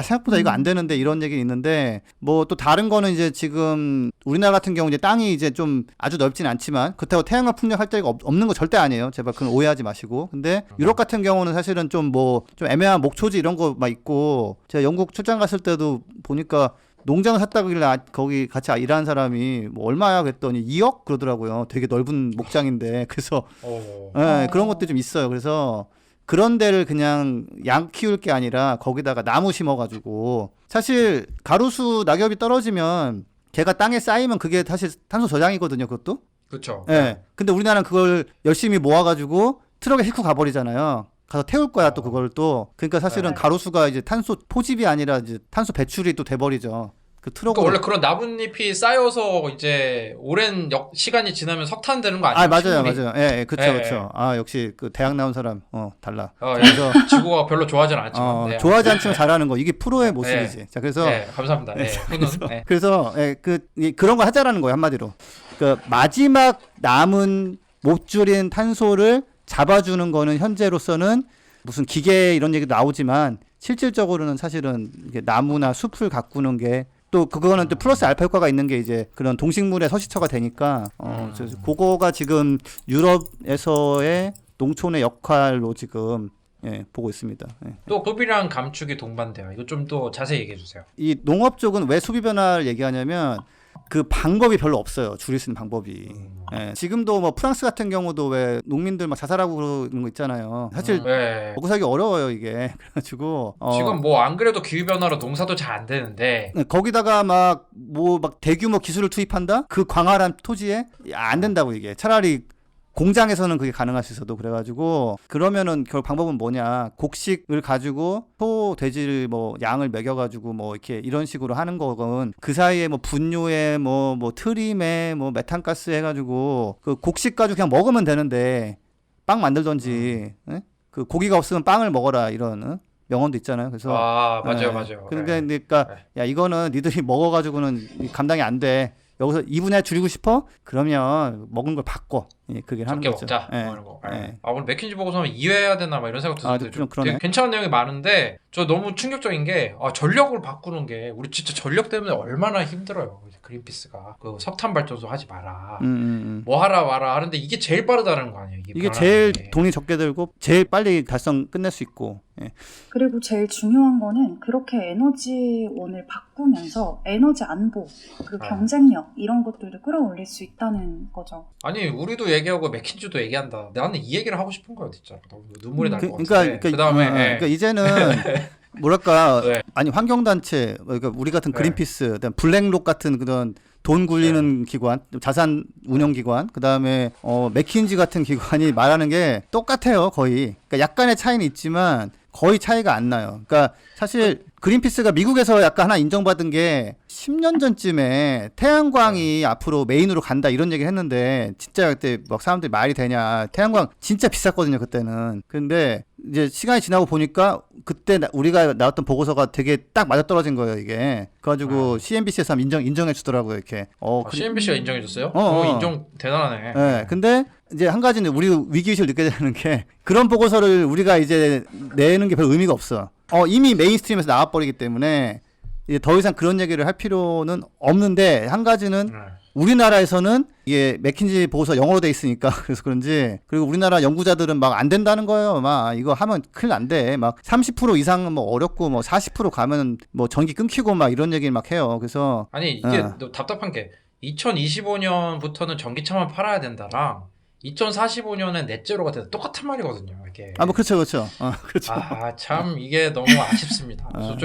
생각보다 이거 안 되는데 이런 얘기 있는데 뭐 또 다른 거는 이제 지금 우리나라 같은 경우 이제 땅이 이제 좀 아주 넓진 않지만 그렇다고 태양광 풍력 할 데가 없는 거 절대 아니에요. 제발 그건 오해하지 마시고. 근데 유럽 같은 경우는 사실은 좀 애매한 목초지 이런 거 막 있고 제가 영국 출장 갔을 때도 보니까 농장을 샀다길래 거기 같이 일하는 사람이 뭐 얼마야 그랬더니 2억 그러더라고요. 되게 넓은 목장인데 그래서 그런 것도 좀 있어요. 그래서 그런 데를 그냥 양 키울 게 아니라 거기다가 나무 심어가지고 사실 가로수 낙엽이 떨어지면 걔가 땅에 쌓이면 그게 사실 탄소 저장이거든요. 그것도.
그렇죠.
네. 근데 우리나라는 그걸 열심히 모아가지고 트럭에 싣고 가버리잖아요. 가서 태울 거야 또 그걸 또. 그러니까 사실은 가로수가 이제 탄소 포집이 아니라 이제 탄소 배출이 또 돼버리죠. 그 트럭으로.
그러니까 원래 그런 나뭇잎이 쌓여서 이제 오랜 시간이 지나면 석탄 되는 거 아니에요?
맞아요. 그렇죠. 역시 그 대학 나온 사람 달라.
그래서 지구가 별로 좋아하진 않지만
좋아하지 않지만 잘하는 거 이게 프로의 모습이지. 자 그래서
감사합니다.
그래서 그런 거 하자라는 거예요 한마디로. 그 마지막 남은 못 줄인 탄소를 잡아주는 거는 현재로서는 무슨 기계 이런 얘기도 나오지만 실질적으로는 사실은 이게 나무나 숲을 가꾸는 게 또 그거는 또 플러스 알파 효과가 있는 게 이제 그런 동식물의 서식처가 되니까 그래서 그거가 지금 유럽에서의 농촌의 역할로 지금 보고 있습니다. 예.
또 소비량 감축이 동반돼요. 이거 좀 더 자세히 얘기해 주세요.
이 농업 쪽은 왜 소비 변화를 얘기하냐면 그 방법이 별로 없어요. 줄일 수 있는 방법이. 예. 지금도 뭐 프랑스 같은 경우도 왜 농민들 막 자살하고 그러는 거 있잖아요. 사실
네.
먹고 살기 어려워요 이게. 그래가지고
지금 뭐 안 그래도 기후 변화로 농사도 잘 안 되는데
거기다가 막 대규모 기술을 투입한다? 그 광활한 토지에 안 된다고 이게. 차라리 공장에서는 그게 가능할 수 있어도 그래가지고 그러면은 결국 방법은 뭐냐 곡식을 가지고 소 돼지를 뭐 양을 먹여가지고 뭐 이렇게 이런 식으로 하는 거건 그 사이에 뭐 분뇨에 뭐 트림에 뭐 메탄가스 해가지고 그 곡식 가지고 그냥 먹으면 되는데 빵 만들던지 그 고기가 없으면 빵을 먹어라 이런 명언도 있잖아요. 그래서
맞아요, 맞아요.
그러니까 야 이거는 니들이 먹어가지고는 감당이 안 돼. 여기서 2분의 1 줄이고 싶어? 그러면 먹은 걸 바꿔. 그게 하는
적게
거죠.
먹자. 하는 거. 오늘 맥킨지 보고서는 2회 해야 되나 막 이런 생각 드는데
좀 그러네.
되게 괜찮은 내용이 많은데 저 너무 충격적인 게 전력을 바꾸는 게 우리 진짜 전력 때문에 얼마나 힘들어요. 그린피스가 그 석탄 발전소 하지 마라. 뭐 하라 마라 하는데 이게 제일 빠르다는 거 아니에요?
이게 제일 돈이 적게 들고 제일 빨리 달성 끝낼 수 있고.
그리고 제일 중요한 거는 그렇게 에너지원을 바꾸면서 에너지 안보, 그리고 경쟁력 이런 것들도 끌어올릴 수 있다는 거죠.
아니 우리도 얘기하고 맥킨지도 얘기한다. 나는 이 얘기를 하고 싶은 거야 진짜. 너무 눈물이 날 것
그러니까,
같은데. 그다음에
그러니까 이제는 뭐랄까
네.
아니 환경단체 그러니까 우리 같은 그린피스, 그다음 블랙록 같은 그런 돈 굴리는 기관, 자산 운영 기관, 그다음에 맥킨지 같은 기관이 말하는 게 똑같아요 거의. 그러니까 약간의 차이는 있지만 거의 차이가 안 나요. 그러니까 사실 그린피스가 미국에서 약간 하나 인정받은 게 10년 전쯤에 태양광이 앞으로 메인으로 간다 이런 얘기를 했는데 진짜 그때 막 사람들이 말이 되냐. 태양광 진짜 비쌌거든요 그때는. 근데 이제 시간이 지나고 보니까 그때 우리가 나왔던 보고서가 되게 딱 맞아떨어진 거예요 이게. 그래가지고 CNBC에서 인정해 주더라고요 이렇게.
CNBC가 인정해 줬어요? 인정 대단하네.
네, 근데 이제 한 가지는 우리 위기의식을 느껴야 되는 게 그런 보고서를 우리가 이제 내는 게 별 의미가 없어. 이미 메인스트림에서 나와버리기 때문에 이제 더 이상 그런 얘기를 할 필요는 없는데 한 가지는 우리나라에서는 이게 맥킨지 보고서 영어로 돼 있으니까 그래서 그런지 그리고 우리나라 연구자들은 막 안 된다는 거예요. 막 이거 하면 큰일 난대. 막 30% 이상은 뭐 어렵고 뭐 40% 가면 뭐 전기 끊기고 막 이런 얘기를 막 해요. 그래서
아니 이게 너무 답답한 게 2025년부터는 전기차만 팔아야 된다랑 2045년에 넷제로가 돼도 똑같은 말이거든요. 이게.
뭐 그렇죠. 그렇죠.
참 이게 너무 아쉽습니다. 그래서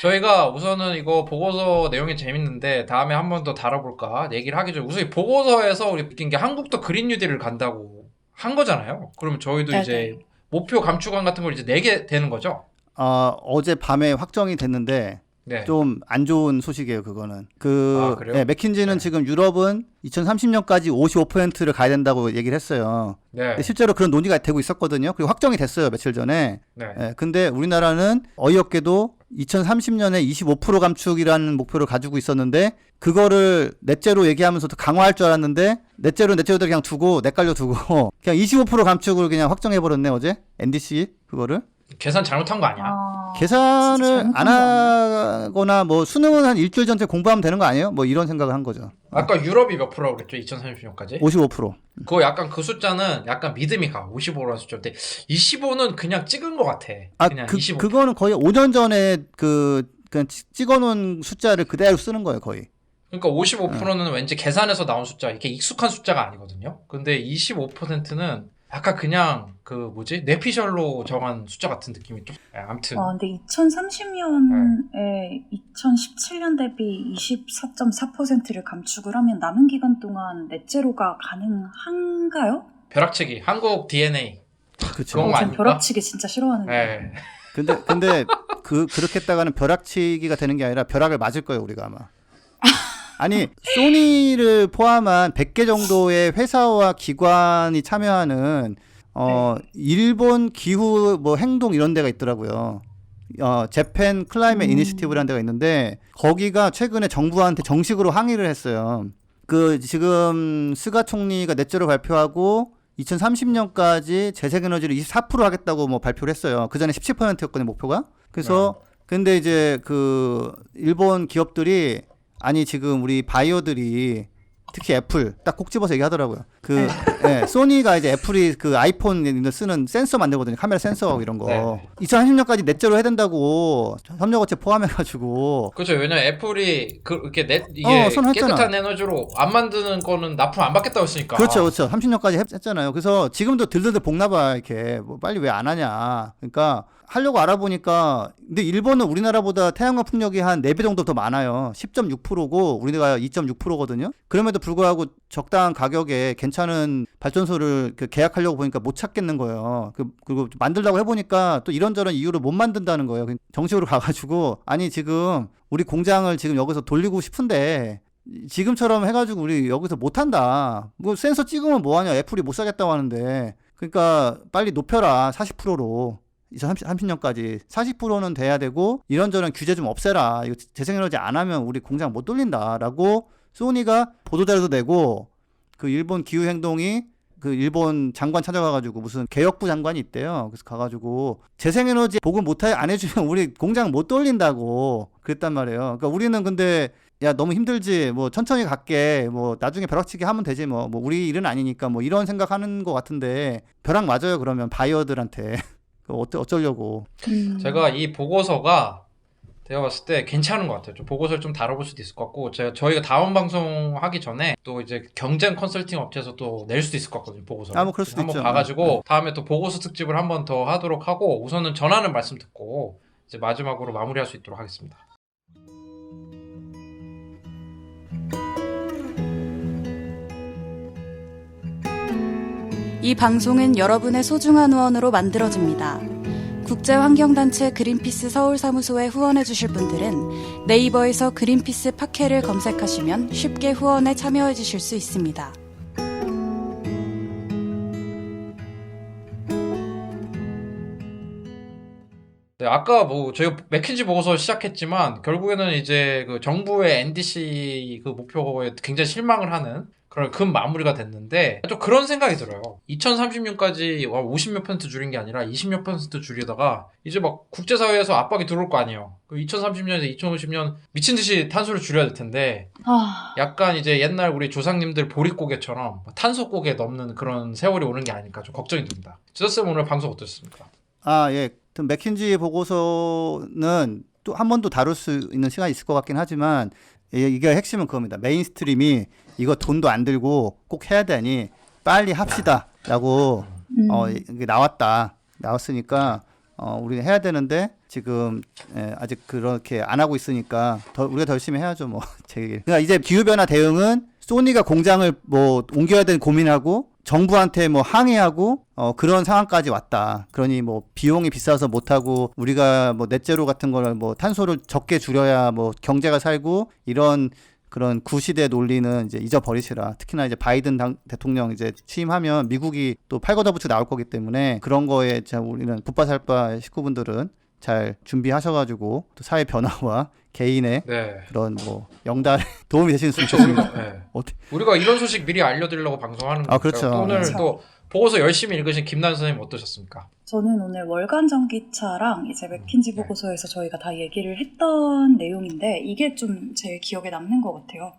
저희가 우선은 이거 보고서 내용이 재밌는데 다음에 한 번 더 다뤄볼까 얘기를 하기 전에 우선 이 보고서에서 우리 느낀 게 한국도 그린 뉴딜을 간다고 한 거잖아요. 그러면 저희도 이제 목표 감축안 같은 걸 이제 내게 되는 거죠.
어제 밤에 확정이 됐는데
네.
좀 안 좋은 소식이에요, 그거는.
그래요?
맥킨지는 지금 유럽은 2030년까지 55%를 가야 된다고 얘기를 했어요.
네.
근데 실제로 그런 논의가 되고 있었거든요. 그리고 확정이 됐어요, 며칠 전에.
네.
근데 우리나라는 어이없게도 2030년에 25% 감축이라는 목표를 가지고 있었는데 그거를 넷제로 얘기하면서 더 강화할 줄 알았는데 넷제로대로 그냥 두고 넷갈려 두고 그냥 25% 감축을 그냥 확정해버렸네, 어제. NDC 그거를.
계산 잘못한 거 아니야?
계산을 안 하거나 뭐 수능은 한 일주일 전에 공부하면 되는 거 아니에요? 뭐 이런 생각을 한 거죠.
아까 유럽이 몇 프로라고 그랬죠? 2030년까지?
55%.
그거 약간 그 숫자는 약간 믿음이 가. 55라는 숫자인데 25는 그냥 찍은 것 같아. 그냥 25.
그거는 거의 5년 전에 그냥 찍어놓은 숫자를 그대로 쓰는 거예요, 거의.
그러니까 55%는 왠지 계산해서 나온 숫자, 이렇게 익숙한 숫자가 아니거든요. 근데 25%는 약간 그냥 뇌피셜로 정한 숫자 같은 느낌이 좀. 아무튼.
근데 2030년에 2017년 대비 24.4%를 감축을 하면 남은 기간 동안 넷제로가 가능한가요?
벼락치기, 한국 DNA.
그렇죠.
그런 거
전
아닙니까?
벼락치기 진짜 싫어하는데.
네.
근데 그렇게 했다가는 벼락치기가 되는 게 아니라 벼락을 맞을 거예요, 우리가 아마. 아니 소니를 포함한 100개 정도의 회사와 기관이 참여하는 일본 기후 뭐 행동 이런 데가 있더라고요. 재팬 클라이밋 이니시티브라는 데가 있는데 거기가 최근에 정부한테 정식으로 항의를 했어요. 그 지금 스가 총리가 넷제로 발표하고 2030년까지 재생에너지를 24% 하겠다고 뭐 발표를 했어요. 그 전에 17%였거든요, 목표가. 그래서 근데 이제 그 일본 기업들이 아니 지금 우리 바이오들이 특히 애플 딱 콕 집어서 얘기하더라고요. 그 예, 소니가 이제 애플이 그 아이폰 쓰는 센서 만들거든요. 카메라 센서 이런 거.
네.
2030년까지 넷제로 해야 된다고 협력업체 포함해가지고.
그렇죠. 왜냐면 애플이 그렇게 이게
선언했잖아.
깨끗한 에너지로 안 만드는 거는 납품 안 받겠다고 했으니까.
그렇죠, 그렇죠. 30년까지 했잖아요. 그래서 지금도 들들들 볶나봐 이렇게 뭐 빨리 왜 안 하냐. 그러니까 하려고 알아보니까 근데 일본은 우리나라보다 태양광 풍력이 한 4배 정도 더 많아요. 10.6%고 우리나라가 2.6%거든요. 그럼에도 불구하고 적당한 가격에 괜찮은 발전소를 계약하려고 보니까 못 찾겠는 거예요. 그리고 만들려고 해보니까 또 이런저런 이유로 못 만든다는 거예요. 정식으로 가가지고 아니 지금 우리 공장을 지금 여기서 돌리고 싶은데 지금처럼 해가지고 우리 여기서 못한다. 뭐 센서 찍으면 뭐하냐. 애플이 못 사겠다고 하는데 그러니까 빨리 높여라. 40%로. 2030년까지 40%는 돼야 되고 이런저런 규제 좀 없애라. 이거 재생에너지 안 하면 우리 공장 못 돌린다라고 소니가 보도자료도 내고 그 일본 기후행동이 그 일본 장관 찾아가가지고 무슨 개혁부 장관이 있대요. 그래서 가가지고 재생에너지 보급 안 해주면 우리 공장 못 돌린다고 그랬단 말이에요. 그러니까 우리는 근데 야 너무 힘들지 뭐 천천히 갈게 뭐 나중에 벼락치기 하면 되지 뭐 우리 일은 아니니까 뭐 이런 생각하는 것 같은데 벼락 맞아요. 그러면 바이어들한테. 어쩌려고.
제가 이 보고서가 제가 봤을 때 괜찮은 것 같아요. 좀 보고서를 좀 다뤄볼 수도 있을 것 같고 저희가 다음 방송 하기 전에 또 이제 경쟁 컨설팅 업체에서 또 낼 수도 있을 것 같거든요. 보고서.
뭐 그럴 수도
한번
있죠.
봐가지고 다음에 또 보고서 특집을 한 번 더 하도록 하고 우선은 전하는 말씀 듣고 이제 마지막으로 마무리할 수 있도록 하겠습니다.
이 방송은 여러분의 소중한 후원으로 만들어집니다. 국제환경단체 그린피스 서울사무소에 후원해주실 분들은 네이버에서 그린피스 팟캐를 검색하시면 쉽게 후원에 참여해주실 수 있습니다.
네, 아까 뭐 저희가 맥킨지 보고서 시작했지만 결국에는 이제 그 정부의 NDC 그 목표에 굉장히 실망을 하는 그런 큰 마무리가 됐는데 좀 그런 생각이 들어요. 2030년까지 50몇 % 줄인 게 아니라 20몇 % 줄이다가 이제 막 국제사회에서 압박이 들어올 거 아니에요. 2030년에서 2050년 미친 듯이 탄소를 줄여야 될 텐데 약간 이제 옛날 우리 조상님들 보릿고개처럼 탄소 고개 넘는 그런 세월이 오는 게 아닐까 좀 걱정이 듭니다. 지더쌤 오늘 방송 어떠셨습니까?
예. 맥킨지 보고서는 또 한 번 더 다룰 수 있는 시간이 있을 것 같긴 하지만 이게 핵심은 그겁니다. 메인스트림이 이거 돈도 안 들고 꼭 해야 되니 빨리 합시다라고 이게 나왔으니까 우리가 해야 되는데 지금 아직 그렇게 안 하고 있으니까 우리가 더 열심히 해야죠 뭐 제 얘기. 그러니까 이제 기후 변화 대응은 소니가 공장을 뭐 옮겨야 되는 고민하고 정부한테 뭐 항의하고 그런 상황까지 왔다. 그러니 뭐 비용이 비싸서 못 하고 우리가 뭐 넷제로 같은 거를 뭐 탄소를 적게 줄여야 뭐 경제가 살고 이런 그런 구시대 논리는 이제 잊어버리시라. 특히나 이제 바이든 대통령 이제 취임하면 미국이 또 팔걷어붙여 나올 거기 때문에 그런 거에 우리는 붓바살바 식구분들은 잘 준비하셔가지고 또 사회 변화와 개인의 그런 뭐 영달에 도움이 되시는 수 있겠습니다.
우리가 이런 소식 미리 알려드리려고 방송하는 거니까
그렇죠.
또 오늘 또 보고서 열심히 읽으신 김난 선생님 어떠셨습니까?
저는 오늘 월간 전기차랑 이제 맥킨지 보고서에서 저희가 다 얘기를 했던 내용인데 이게 좀 제 기억에 남는 것 같아요.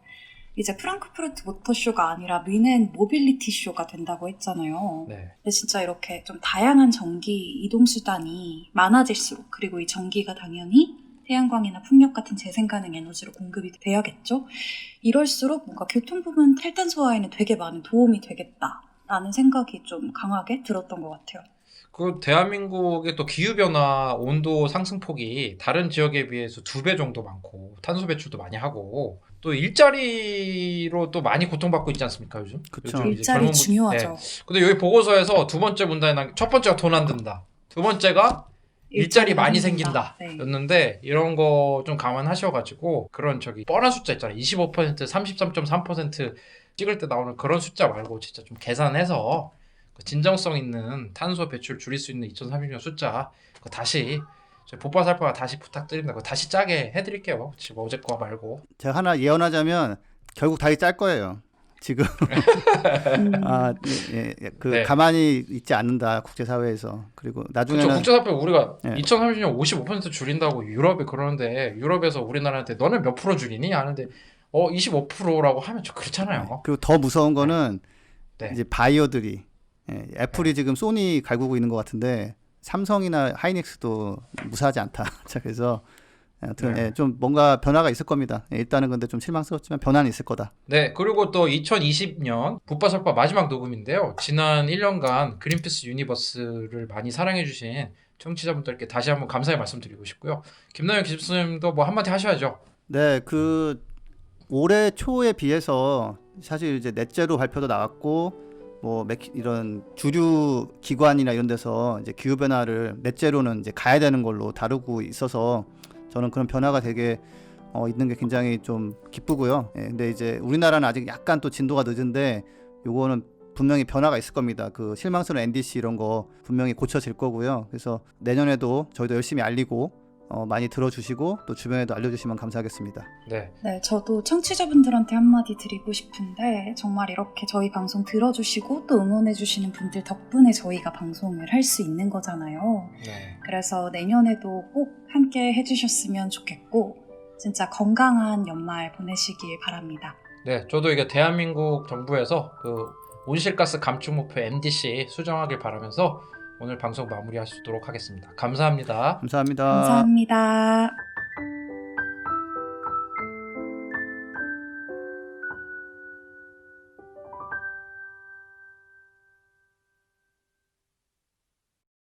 이제 프랑크푸르트 모터쇼가 아니라 뮌헨 모빌리티 쇼가 된다고 했잖아요. 근데 진짜 이렇게 좀 다양한 전기 이동 수단이 많아질수록 그리고 이 전기가 당연히 태양광이나 풍력 같은 재생 가능 에너지로 공급이 돼야겠죠. 이럴수록 뭔가 교통 부문 탈탄소화에는 되게 많은 도움이 되겠다라는 생각이 좀 강하게 들었던 것 같아요.
그 대한민국의 또 기후변화 온도 상승폭이 다른 지역에 비해서 2배 정도 많고 탄소 배출도 많이 하고 또 일자리로 또 많이 고통받고 있지 않습니까 요즘?
그쵸.
요즘
일자리 중요하죠.
근데 여기 보고서에서 두 번째 문단에 첫 번째가 돈 안 든다. 두 번째가 일자리 많이 생긴다. 였는데 이런 거 좀 감안하셔가지고 그런 뻔한 숫자 있잖아요. 25%, 33.3% 찍을 때 나오는 그런 숫자 말고 진짜 좀 계산해서 진정성 있는 탄소 배출 줄일 수 있는 2030년 숫자 그거 다시 저희 봇바살바가 다시 부탁드립니다. 그거 다시 짜게 해드릴게요. 지금 어제 거 말고.
제가 하나 예언하자면 결국 다시 짤 거예요. 지금
네.
가만히 있지 않는다 국제사회에서. 그리고
그렇죠.
나중에는
국제사표 우리가
네.
2030년 55% 줄인다고 유럽이 그러는데 유럽에서 우리나라한테 너는 몇 프로 줄이니? 하는데 25%라고 하면 좀 그렇잖아요.
그리고 더 무서운 거는
네.
이제 바이어들이 애플이 지금 소니 갈구고 있는 것 같은데 삼성이나 하이닉스도 무사하지 않다. 자, 그래서 아무튼
네.
좀 뭔가 변화가 있을 겁니다. 일단은 근데 좀 실망스럽지만 변화는 있을 거다.
네, 그리고 또 2020년 붓바설바 마지막 녹음인데요. 지난 1년간 그린피스 유니버스를 많이 사랑해주신 청취자분들께 다시 한번 감사의 말씀드리고 싶고요. 김나영 기습님도 뭐 한마디 하셔야죠.
네, 올해 초에 비해서 사실 이제 넷제로 발표도 나왔고 뭐 이런 주류 기관이나 이런 데서 이제 기후 변화를 넷제로는 이제 가야 되는 걸로 다루고 있어서 저는 그런 변화가 되게 있는 게 굉장히 좀 기쁘고요. 근데 이제 우리나라는 아직 약간 또 진도가 늦은데 요거는 분명히 변화가 있을 겁니다. 그 실망스러운 NDC 이런 거 분명히 고쳐질 거고요. 그래서 내년에도 저희도 열심히 알리고 많이 들어주시고 또 주변에도 알려주시면 감사하겠습니다.
네.
네, 저도 청취자분들한테 한마디 드리고 싶은데 정말 이렇게 저희 방송 들어주시고 또 응원해주시는 분들 덕분에 저희가 방송을 할 수 있는 거잖아요.
네.
그래서 내년에도 꼭 함께 해주셨으면 좋겠고 진짜 건강한 연말 보내시길 바랍니다.
네, 저도 이게 대한민국 정부에서 그 온실가스 감축 목표 NDC 수정하길 바라면서 오늘 방송 마무리하도록 하겠습니다. 감사합니다.
감사합니다.
감사합니다.